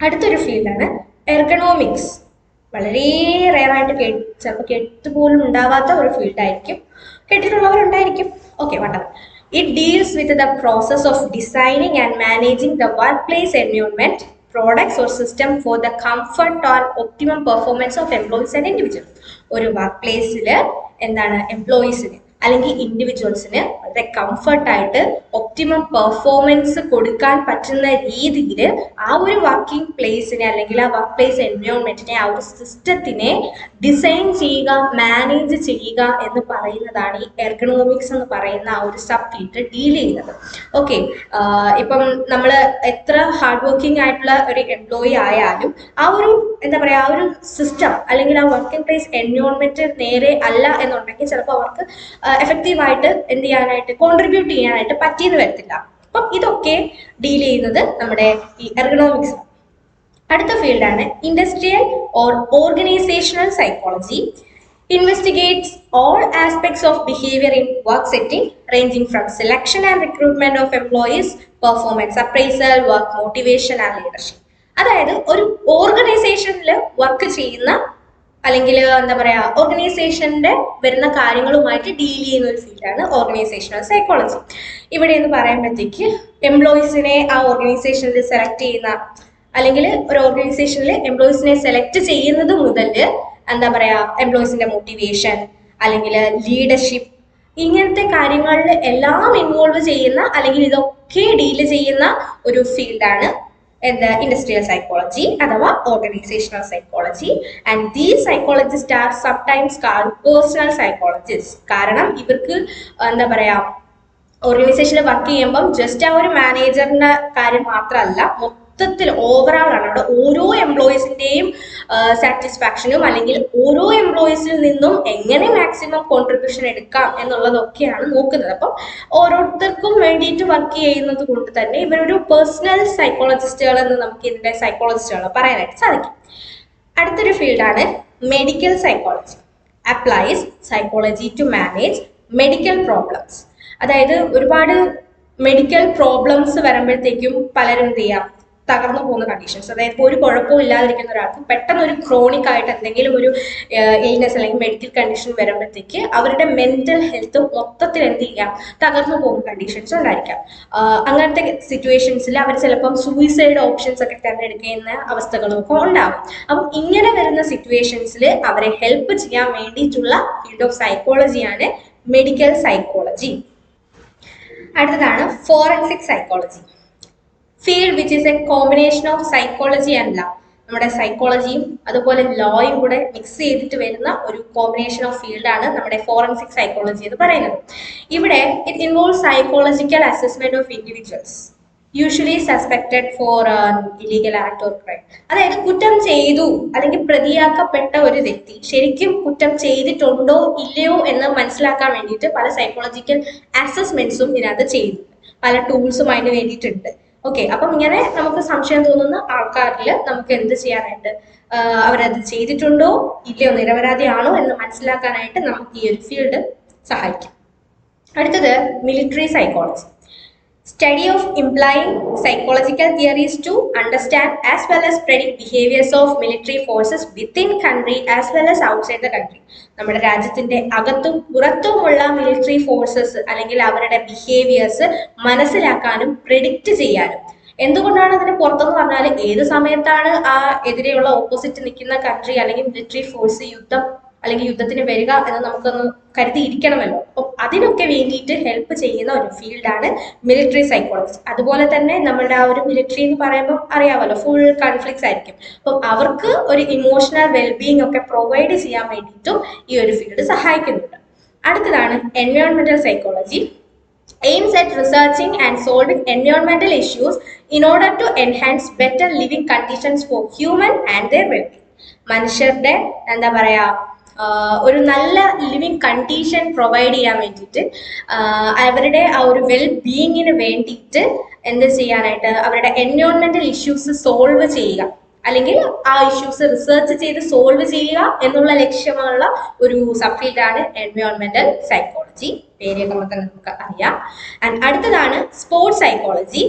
[SPEAKER 1] അടുത്തൊരു ഫീൽഡാണ് എർഗണോമിക്സ്. വളരെ റെയറായിട്ട് ചിലപ്പോൾ കേട്ടുപോലും ഉണ്ടാവാത്ത ഒരു ഫീൽഡായിരിക്കും, കേട്ടിട്ടുള്ളവരുണ്ടായിരിക്കും. ഓക്കെ, വട്ടം. It deals with the process of designing and managing the work place environment, products or system for the comfort or optimum performance of employees and individuals. ഒരു വർക്ക് പ്ലേസിൽ എന്താണ് എംപ്ലോയീസിന് അല്ലെങ്കിൽ ഇൻഡിവിജ്വൽസിന് വളരെ കംഫർട്ടായിട്ട് ഒപ്റ്റിമം പെർഫോമൻസ് കൊടുക്കാൻ പറ്റുന്ന രീതിയിൽ ആ ഒരു വർക്കിംഗ് പ്ലേസിനെ അല്ലെങ്കിൽ ആ വർക്ക് പ്ലേസ് എൻവയോൺമെന്റിനെ ആ ഒരു സിസ്റ്റത്തിനെ ഡിസൈൻ ചെയ്യുക, മാനേജ് ചെയ്യുക എന്ന് പറയുന്നതാണ് ഈ എർഗണോമിക്സ് എന്ന് പറയുന്ന ആ ഒരു സബ് ഫീൽഡ് ഡീൽ ചെയ്യുന്നത്. ഓക്കെ, ഇപ്പം നമ്മൾ എത്ര ഹാർഡ് വർക്കിംഗ് ആയിട്ടുള്ള ഒരു എംപ്ലോയി ആയാലും ആ ഒരു എന്താ പറയുക ആ ഒരു സിസ്റ്റം അല്ലെങ്കിൽ ആ വർക്കിംഗ് പ്ലേസ് എൻവയോൺമെന്റ് നേരെ അല്ല എന്നുണ്ടെങ്കിൽ ചിലപ്പോൾ അവർക്ക് എഫക്റ്റീവായിട്ട് എന്ത് ചെയ്യാനായിട്ട് കോൺട്രിബ്യൂട്ട് ചെയ്യാനായിട്ട് പറ്റിയെന്ന് വരത്തില്ല. അപ്പം ഇതൊക്കെ ഡീൽ ചെയ്യുന്നത് നമ്മുടെ ഈ എർഗണോമിക്സ്. അടുത്ത ഫീൽഡാണ് industrial or organisational psychology. Investigates all aspects of behavior in work setting, ranging from selection and recruitment of employees, performance appraisal, work motivation and leadership. അതായത് ഒരു ഓർഗനൈസേഷനിൽ വർക്ക് ചെയ്യുന്ന അല്ലെങ്കിൽ എന്താ പറയുക ഓർഗനൈസേഷന്റെ വരുന്ന കാര്യങ്ങളുമായിട്ട് ഡീൽ ചെയ്യുന്ന ഒരു ഫീൽഡാണ് ഓർഗനൈസേഷണൽ സൈക്കോളജി. ഇവിടെ എന്ന് പറയുമ്പോഴത്തേക്ക് എംപ്ലോയീസിനെ ആ ഓർഗനൈസേഷനിൽ സെലക്ട് ചെയ്യുന്ന അല്ലെങ്കിൽ ഒരു ഓർഗനൈസേഷനിൽ എംപ്ലോയീസിനെ സെലക്ട് ചെയ്യുന്നത് മുതൽ എന്താ പറയുക എംപ്ലോയീസിന്റെ മോട്ടിവേഷൻ അല്ലെങ്കിൽ ലീഡർഷിപ്പ് ഇങ്ങനത്തെ കാര്യങ്ങളിൽ എല്ലാം ഇൻവോൾവ് ചെയ്യുന്ന അല്ലെങ്കിൽ ഇതൊക്കെ ഡീൽ ചെയ്യുന്ന ഒരു ഫീൽഡാണ് industrial psychology അഥവാ organizational psychology. And these psychologists are sometimes called personal psychologists. കാരണം ഇവർക്ക് എന്താ പറയാ ഓർഗനൈസേഷനിൽ വർക്ക് ചെയ്യുമ്പം ജസ്റ്റ് ആ ഒരു മാനേജറിന്റെ കാര്യം മാത്രമല്ല, മൊത്തത്തിൽ ഓവറോൾ ആണ് അവിടെ ഓരോ എംപ്ലോയീസിന്റെയും സാറ്റിസ്ഫാക്ഷനും അല്ലെങ്കിൽ ഓരോ എംപ്ലോയീസിൽ നിന്നും എങ്ങനെ മാക്സിമം കോൺട്രിബ്യൂഷൻ എടുക്കാം എന്നുള്ളതൊക്കെയാണ് നോക്കുന്നത്. അപ്പം ഓരോരുത്തർക്കും വേണ്ടിയിട്ട് വർക്ക് ചെയ്യുന്നത് കൊണ്ട് തന്നെ ഇവരൊരു പേഴ്സണൽ സൈക്കോളജിസ്റ്റുകൾ എന്ന് നമുക്ക് ഇതിന്റെ സൈക്കോളജിസ്റ്റുകൾ പറയാനായിട്ട് സാധിക്കും. അടുത്തൊരു ഫീൽഡാണ് medical psychology. Applies psychology to manage medical problems. അതായത് ഒരുപാട് മെഡിക്കൽ പ്രോബ്ലംസ് വരുമ്പോഴത്തേക്കും പലരും എന്ത് ചെയ്യാം തകർന്നു പോകുന്ന കണ്ടീഷൻസ്, അതായത് ഇപ്പോൾ ഒരു കുഴപ്പവും ഇല്ലാതിരിക്കുന്ന ഒരാൾക്ക് പെട്ടെന്ന് ഒരു ക്രോണിക് ആയിട്ട് എന്തെങ്കിലും ഒരു ഇൽനെസ് അല്ലെങ്കിൽ മെഡിക്കൽ കണ്ടീഷൻ വരുമ്പോഴത്തേക്ക് അവരുടെ മെന്റൽ ഹെൽത്ത് മൊത്തത്തിൽ എന്ത് ചെയ്യാം തകർന്നു പോകുന്ന കണ്ടീഷൻസ് ഉണ്ടായിരിക്കാം. അങ്ങനത്തെ സിറ്റുവേഷൻസിൽ അവർ ചിലപ്പം സൂയിസൈഡ് ഓപ്ഷൻസ് ഒക്കെ തിരഞ്ഞെടുക്കുന്ന അവസ്ഥകളും ഒക്കെ ഉണ്ടാകും. അപ്പം ഇങ്ങനെ വരുന്ന സിറ്റുവേഷൻസിൽ അവരെ ഹെൽപ്പ് ചെയ്യാൻ വേണ്ടിയിട്ടുള്ള ഫീൽഡ് ഓഫ് സൈക്കോളജിയാണ് മെഡിക്കൽ സൈക്കോളജി. അടുത്തതാണ് forensic psychology. Field which is a combination of psychology and law. നമ്മുടെ സൈക്കോളജിയും അതുപോലെ ലോയും കൂടെ മിക്സ് ചെയ്തിട്ട് വരുന്ന ഒരു കോമ്പിനേഷൻ ഓഫ് ഫീൽഡാണ് നമ്മുടെ ഫോറൻസിക് സൈക്കോളജി എന്ന് പറയുന്നത്. ഇവിടെ it involve psychological assessment of individuals usually suspected for illegal act or crime. അതായത് കുറ്റം ചെയ്തു അല്ലെങ്കിൽ പ്രതിയാക്കപ്പെട്ട ഒരു വ്യക്തി ശരിക്കും കുറ്റം ചെയ്തിട്ടുണ്ടോ ഇല്ലയോ എന്ന് മനസ്സിലാക്കാൻ വേണ്ടിയിട്ട് പല സൈക്കോളജിക്കൽ അസസ്മെന്റ്സും ഇതിനകത്ത് ചെയ്യുന്നുണ്ട്, പല ടൂൾസും അതിന് വേണ്ടിയിട്ടുണ്ട്. ഓക്കെ, അപ്പം ഇങ്ങനെ നമുക്ക് സംശയം തോന്നുന്ന ആൾക്കാരിൽ നമുക്ക് എന്ത് ചെയ്യാനായിട്ട് അവരത് ചെയ്തിട്ടുണ്ടോ ഇല്ലയോ നിരപരാധിയാണോ എന്ന് മനസ്സിലാക്കാനായിട്ട് നമുക്ക് ഈ ഒരു ഫീൽഡ് സഹായിക്കും. അടുത്തത് military psychology. Study of implying psychological theories to understand as well as predict behaviors of military forces within country as well as outside the country. നമ്മുടെ രാജ്യത്തിന്റെ അകത്തും പുറത്തുമുള്ള മിലിറ്ററി ഫോഴ്സസ് അല്ലെങ്കിൽ അവരുടെ ബിഹേവിയേഴ്സ് മനസ്സിലാക്കാനും പ്രെഡിക്റ്റ് ചെയ്യാനും. എന്തുകൊണ്ടാണ് അതിന് പുറത്തെന്ന് പറഞ്ഞാൽ ഏത് സമയത്താണ് ആ എതിരെയുള്ള ഓപ്പോസിറ്റ് നിൽക്കുന്ന കൺട്രി അല്ലെങ്കിൽ മിലിറ്ററി ഫോഴ്സ് യുദ്ധം അല്ലെങ്കിൽ യുദ്ധത്തിന് വരിക എന്ന് നമുക്കൊന്ന് കരുതിയിരിക്കണമല്ലോ. അപ്പം അതിനൊക്കെ വേണ്ടിയിട്ട് ഹെൽപ്പ് ചെയ്യുന്ന ഒരു ഫീൽഡാണ് മിലിറ്ററി സൈക്കോളജി. അതുപോലെ തന്നെ നമ്മളുടെ ആ ഒരു മിലിറ്ററി എന്ന് പറയുമ്പോൾ അറിയാമല്ലോ, ഫുൾ കോൺഫ്ലിക്ട്സ് ആയിരിക്കും. അപ്പം അവർക്ക് ഒരു ഇമോഷണൽ വെൽബീയിങ് ഒക്കെ പ്രൊവൈഡ് ചെയ്യാൻ വേണ്ടിയിട്ടും ഈ ഒരു ഫീൽഡ് സഹായിക്കുന്നുണ്ട്. അടുത്തതാണ് എൻവയോൺമെന്റൽ psychology. aims at researching and solving environmental issues in order to enhance better living conditions for human and their well-being. മനുഷ്യരുടെ എന്താ പറയാ ഒരു നല്ല ലിവിങ് കണ്ടീഷൻ പ്രൊവൈഡ് ചെയ്യാൻ വേണ്ടിയിട്ട്, അവരുടെ ആ ഒരു വെൽ ബീയിങ്ങിന് വേണ്ടിയിട്ട് എന്ത് ചെയ്യാനായിട്ട്, അവരുടെ എൻവയോൺമെന്റൽ ഇഷ്യൂസ് സോൾവ് ചെയ്യുക, അല്ലെങ്കിൽ ആ ഇഷ്യൂസ് റിസർച്ച് ചെയ്ത് സോൾവ് ചെയ്യുക എന്നുള്ള ലക്ഷ്യമുള്ള ഒരു സബ് ഫീൽഡാണ് എൻവയോൺമെന്റൽ സൈക്കോളജി. പേരൊക്കെ തന്നെ നമുക്ക് അറിയാം. ആൻഡ് അടുത്തതാണ് sports psychology.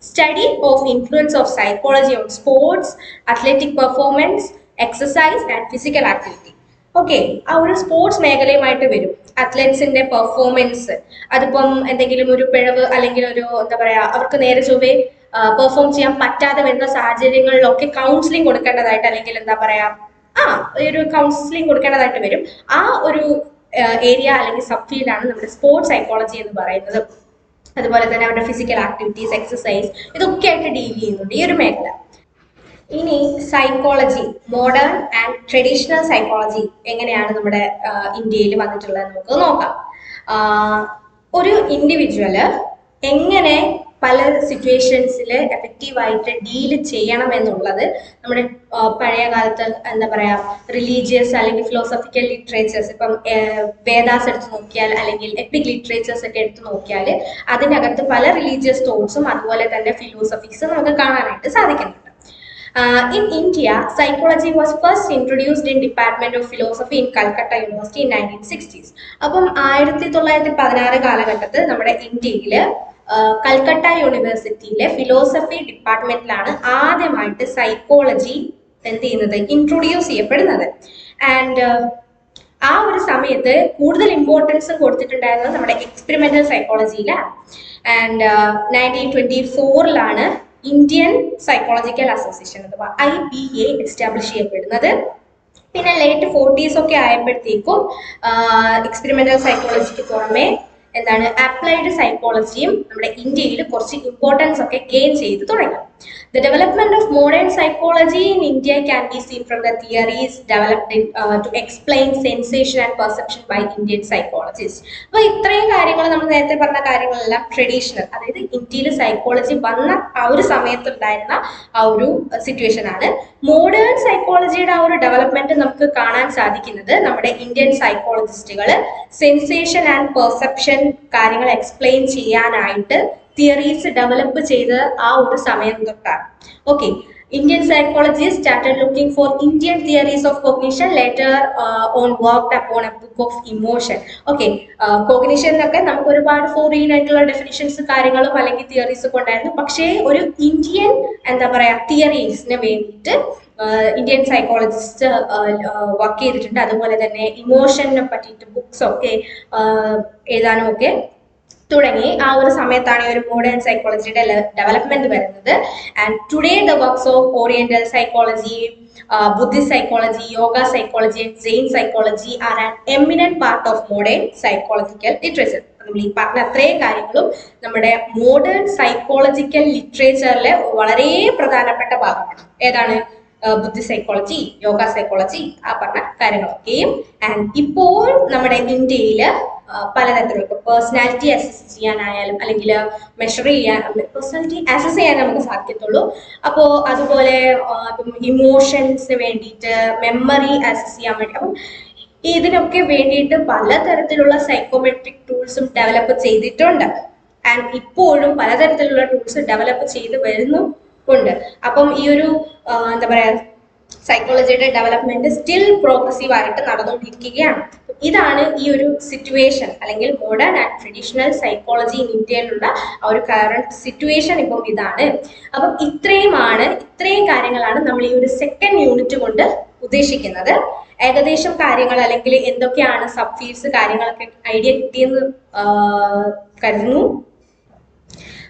[SPEAKER 1] Study of influence of psychology on sports, athletic performance, exercise and physical activity. Okay, ആ ഒരു സ്പോർട്സ് മേഖലയുമായിട്ട് വരും. അത്ലറ്റ്സിന്റെ പെർഫോമൻസ്, അതിപ്പം എന്തെങ്കിലും ഒരു പിഴവ് അല്ലെങ്കിൽ ഒരു എന്താ പറയാ, അവർക്ക് നേരെ ചൊവ്വേ പെർഫോം ചെയ്യാൻ പറ്റാതെ വരുന്ന സാഹചര്യങ്ങളിലൊക്കെ കൗൺസിലിംഗ് കൊടുക്കേണ്ടതായിട്ട്, അല്ലെങ്കിൽ എന്താ പറയാ, ഒരു കൗൺസിലിംഗ് കൊടുക്കേണ്ടതായിട്ട് വരും. ആ ഒരു ഏരിയ അല്ലെങ്കിൽ സബ് ഫീൽഡാണ് നമ്മുടെ സ്പോർട്സ് സൈക്കോളജി എന്ന് പറയുന്നത്. അതുപോലെ തന്നെ അവരുടെ ഫിസിക്കൽ ആക്ടിവിറ്റീസ്, എക്സസൈസ്, ഇതൊക്കെ ആയിട്ട് ഡീൽ ചെയ്യുന്നുണ്ട് ഈ ഒരു മേഖല. ഇനി psychology, modern and traditional psychology എങ്ങനെയാണ് നമ്മുടെ ഇന്ത്യയിൽ വന്നിട്ടുള്ളത് നമുക്ക് നോക്കാം. ഒരു ഇൻഡിവിജ്വല് എങ്ങനെ പല സിറ്റുവേഷൻസിൽ എഫക്റ്റീവായിട്ട് ഡീൽ ചെയ്യണം എന്നുള്ളത് നമ്മുടെ പഴയ കാലത്ത് എന്താ പറയാ, റിലീജിയസ് അല്ലെങ്കിൽ ഫിലോസഫിക്കൽ ലിറ്ററേച്ചേഴ്സ്, ഇപ്പം വേദാസ് എടുത്ത് നോക്കിയാൽ അല്ലെങ്കിൽ എപ്പിക് ലിറ്ററേച്ചേഴ്സ് ഒക്കെ എടുത്ത് നോക്കിയാൽ അതിനകത്ത് പല റിലീജിയസ് തോട്ട്സും അതുപോലെ തന്നെ ഫിലോസഫീസും നമുക്ക് കാണാനായിട്ട് സാധിക്കുന്നുണ്ട്. In India, psychology was first introduced in Department of Philosophy in Calcutta University in 1960s. അപ്പം 1916 കാലഘട്ടത്തിൽ നമ്മുടെ ഇന്ത്യയിൽ കൽക്കട്ട യൂണിവേഴ്സിറ്റിയിലെ ഫിലോസഫി ഡിപ്പാർട്ട്മെന്റിലാണ് ആദ്യമായിട്ട് സൈക്കോളജി എന്ത് ചെയ്യുന്നത്, ഇൻട്രൊഡ്യൂസ് ചെയ്യപ്പെടുന്നത്. ആൻഡ് ആ ഒരു സമയത്ത് കൂടുതൽ ഇമ്പോർട്ടൻസും കൊടുത്തിട്ടുണ്ടായിരുന്നത് നമ്മുടെ എക്സ്പെരിമെന്റൽ സൈക്കോളജിയിലാണ്. ആൻഡ് 1924 ഇന്ത്യൻ സൈക്കോളജിക്കൽ അസോസിയേഷൻ അഥവാ IPA എസ്റ്റാബ്ലിഷ് ചെയ്യപ്പെടുന്നത്. പിന്നെ ലേറ്റ് 40s ഒക്കെ ആയപ്പോഴത്തേക്കും എക്സ്പെരിമെന്റൽ സൈക്കോളജിക്ക് പുറമെ എന്താണ്, അപ്ലൈഡ് സൈക്കോളജിയും നമ്മുടെ ഇന്ത്യയിൽ കുറച്ച് ഇമ്പോർട്ടൻസ് ഒക്കെ ഗെയിൻ ചെയ്ത് തുടങ്ങി. The development of modern psychology in India can be seen from the theories developed to explain sensation and perception by Indian psychologists. അപ്പോൾ ഇത്രയും കാര്യങ്ങൾ നമ്മൾ നേരത്തെ പറഞ്ഞ കാര്യങ്ങളെല്ലാം ട്രഡീഷണൽ, അതായത് ഇന്ത്യയിൽ സൈക്കോളജി വന്ന ആ ഒരു സമയത്തുണ്ടായിരുന്ന ആ ഒരു സിറ്റുവേഷൻ ആണ്. മോഡേൺ സൈക്കോളജിയുടെ ആ ഒരു ഡെവലപ്മെന്റ് നമുക്ക് കാണാൻ സാധിക്കുന്നത് നമ്മുടെ ഇന്ത്യൻ സൈക്കോളജിസ്റ്റുകൾ സെൻസേഷൻ ആൻഡ് പെർസെപ്ഷൻ കാര്യങ്ങൾ എക്സ്പ്ലെയിൻ ചെയ്യാനായിട്ട് തിയറീസ് ഡെവലപ്പ് ചെയ്ത് ആ ഒരു സമയം തൊട്ടാണ്. Okay, Indian psychologists started looking for Indian theories of cognition, later on worked upon a book of emotion. Okay, കോഗ്നിഷനിലൊക്കെ നമുക്ക് ഒരുപാട് ഫോറിൻ ആയിട്ടുള്ള ഡെഫിനിഷൻസ് കാര്യങ്ങളും അല്ലെങ്കിൽ തിയറീസ് ഒക്കെ ഉണ്ടായിരുന്നു. പക്ഷേ ഒരു ഇന്ത്യൻ എന്താ പറയാ തിയറീസിന് വേണ്ടിയിട്ട് ഇന്ത്യൻ സൈക്കോളജിസ്റ്റ് വർക്ക് ചെയ്തിട്ടുണ്ട്. അതുപോലെ തന്നെ ഇമോഷനെ പറ്റിയിട്ട് ബുക്സ് ഒക്കെ എഴുതാനും ഒക്കെ തുടങ്ങി. ആ ഒരു സമയത്താണ് ഈ ഒരു മോഡേൺ സൈക്കോളജിയുടെ ഡെവലപ്മെന്റ് വരുന്നത്. And today the works of oriental psychology, Buddhist psychology, yoga psychology and Jain psychology are an eminent part of modern psychological literature. നമ്മൾ ഈ പറഞ്ഞ അത്രയും കാര്യങ്ങളും നമ്മുടെ മോഡേൺ സൈക്കോളജിക്കൽ ലിറ്ററേച്ചറിലെ വളരെ പ്രധാനപ്പെട്ട ഭാഗമാണ്. ഏതാണ്? ബുദ്ധിസ്റ്റ് സൈക്കോളജി, യോഗ സൈക്കോളജി, ആ പറഞ്ഞ കാര്യങ്ങളൊക്കെയും. ആൻഡ് ഇപ്പോൾ നമ്മുടെ ഇന്ത്യയിൽ പലതരത്തിലുള്ള പേഴ്സണാലിറ്റി അസസ് ചെയ്യാനായാലും അല്ലെങ്കിൽ മെഷർ ചെയ്യാൻ, പേഴ്സണാലിറ്റി അസസ് ചെയ്യാൻ നമുക്ക് സാധിക്കത്തുള്ളൂ. അപ്പോൾ അതുപോലെ ഇപ്പം ഇമോഷൻസിന് വേണ്ടിയിട്ട്, മെമ്മറി അസസ് ചെയ്യാൻ വേണ്ടി, അപ്പം ഇതിനൊക്കെ വേണ്ടിയിട്ട് പലതരത്തിലുള്ള സൈക്കോമെട്രിക് ടൂൾസും ഡെവലപ്പ് ചെയ്തിട്ടുണ്ട്. ആൻഡ് ഇപ്പോഴും പലതരത്തിലുള്ള ടൂൾസ് ഡെവലപ്പ് ചെയ്ത് വരുന്നുണ്ട്. അപ്പം ഈ ഒരു എന്താ പറയാ സൈക്കോളജിയുടെ ഡെവലപ്മെന്റ് സ്റ്റിൽ പ്രോഗ്രസീവ് ആയിട്ട് നടന്നുകൊണ്ടിരിക്കുകയാണ്. ഇതാണ് ഈ ഒരു സിറ്റുവേഷൻ, അല്ലെങ്കിൽ modern and traditional psychology in ഇന്ത്യയിലുള്ള ആ ഒരു കറന്റ് സിറ്റുവേഷൻ ഇപ്പം ഇതാണ്. അപ്പം ഇത്രയും കാര്യങ്ങളാണ് നമ്മൾ ഈ ഒരു സെക്കൻഡ് യൂണിറ്റ് കൊണ്ട് ഉദ്ദേശിക്കുന്നത്. ഏകദേശം കാര്യങ്ങൾ അല്ലെങ്കിൽ എന്തൊക്കെയാണ് സബ് ഫീൽഡ്സ് കാര്യങ്ങളൊക്കെ ഐഡിയ കിട്ടിയെന്ന് കരുതുന്നു.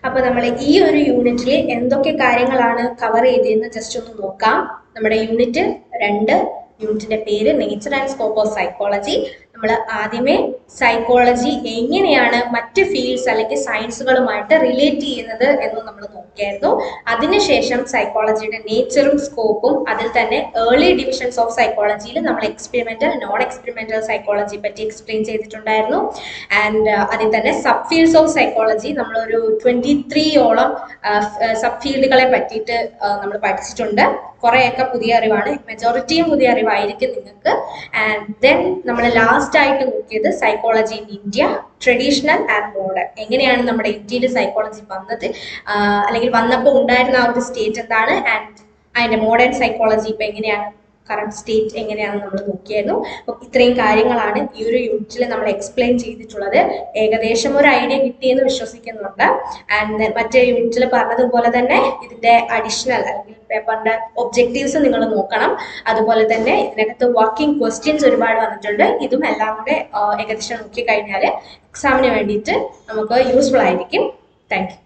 [SPEAKER 1] അപ്പൊ നമ്മൾ ഈ ഒരു യൂണിറ്റിൽ എന്തൊക്കെ കാര്യങ്ങളാണ് കവർ ചെയ്തതെന്ന് ജസ്റ്റ് ഒന്ന് നോക്കാം. നമ്മുടെ യൂണിറ്റ് 2 യൂണിറ്റിന്റെ പേര് nature and scope of psychology. നമ്മൾ ആദ്യമേ സൈക്കോളജി എങ്ങനെയാണ് മറ്റ് ഫീൽഡ്സ് അല്ലെങ്കിൽ സയൻസുകളുമായിട്ട് റിലേറ്റ് ചെയ്യുന്നത് എന്ന് നമ്മൾ നോക്കിയായിരുന്നു. അതിനുശേഷം സൈക്കോളജിയുടെ നേച്ചറും സ്കോപ്പും, അതിൽ തന്നെ ഏർലി ഡിവിഷൻസ് ഓഫ് സൈക്കോളജിയിൽ നമ്മൾ എക്സ്പെരിമെന്റൽ, നോൺ എക്സ്പെരിമെന്റൽ സൈക്കോളജി പറ്റി എക്സ്പ്ലെയിൻ ചെയ്തിട്ടുണ്ടായിരുന്നു. ആൻഡ് അതിൽ തന്നെ സബ് ഫീൽഡ്സ് ഓഫ് സൈക്കോളജി നമ്മളൊരു 23ഓളം സബ് ഫീൽഡുകളെ പറ്റിയിട്ട് നമ്മൾ പഠിച്ചിട്ടുണ്ട്. കുറേയൊക്കെ പുതിയ അറിവാണ്, മെജോറിറ്റിയും പുതിയ അറിവായിരിക്കും നിങ്ങൾക്ക്. ആൻഡ് ദെൻ നമ്മൾ ലാസ്റ്റ് ആയിട്ട് നോക്കിയത് psychology in India, traditional and modern. എങ്ങനെയാണ് നമ്മുടെ ഇന്ത്യയിൽ സൈക്കോളജി വന്നത്, അല്ലെങ്കിൽ വന്നപ്പോൾ ഉണ്ടായിരുന്ന ആ ഒരു സ്റ്റേറ്റ് എന്താണ്, ആൻഡ് അതിന്റെ മോഡേൺ സൈക്കോളജി ഇപ്പൊ എങ്ങനെയാണ്, കറണ്ട് സ്റ്റേറ്റ് എങ്ങനെയാണെന്ന് നമ്മൾ നോക്കിയായിരുന്നു. അപ്പം ഇത്രയും കാര്യങ്ങളാണ് ഈ ഒരു യൂണിറ്റിൽ നമ്മൾ എക്സ്പ്ലെയിൻ ചെയ്തിട്ടുള്ളത്. ഏകദേശം ഒരു ഐഡിയ കിട്ടിയെന്ന് വിശ്വസിക്കുന്നുണ്ട്. ആൻഡ് മറ്റേ യൂണിറ്റിൽ പറഞ്ഞതുപോലെ തന്നെ ഇതിന്റെ അഡീഷണൽ അല്ലെങ്കിൽ പേപ്പറിന്റെ ഒബ്ജക്റ്റീവ്സ് നിങ്ങൾ നോക്കണം. അതുപോലെ തന്നെ ഇതിനകത്ത് വർക്കിംഗ് ക്വസ്റ്റ്യൻസ് ഒരുപാട് വന്നിട്ടുണ്ട്. ഇതും എല്ലാം കൂടെ ഏകദേശം നോക്കി കഴിഞ്ഞാൽ എക്സാമിന് വേണ്ടിയിട്ട് നമുക്ക് യൂസ്ഫുൾ ആയിരിക്കും. Thank you.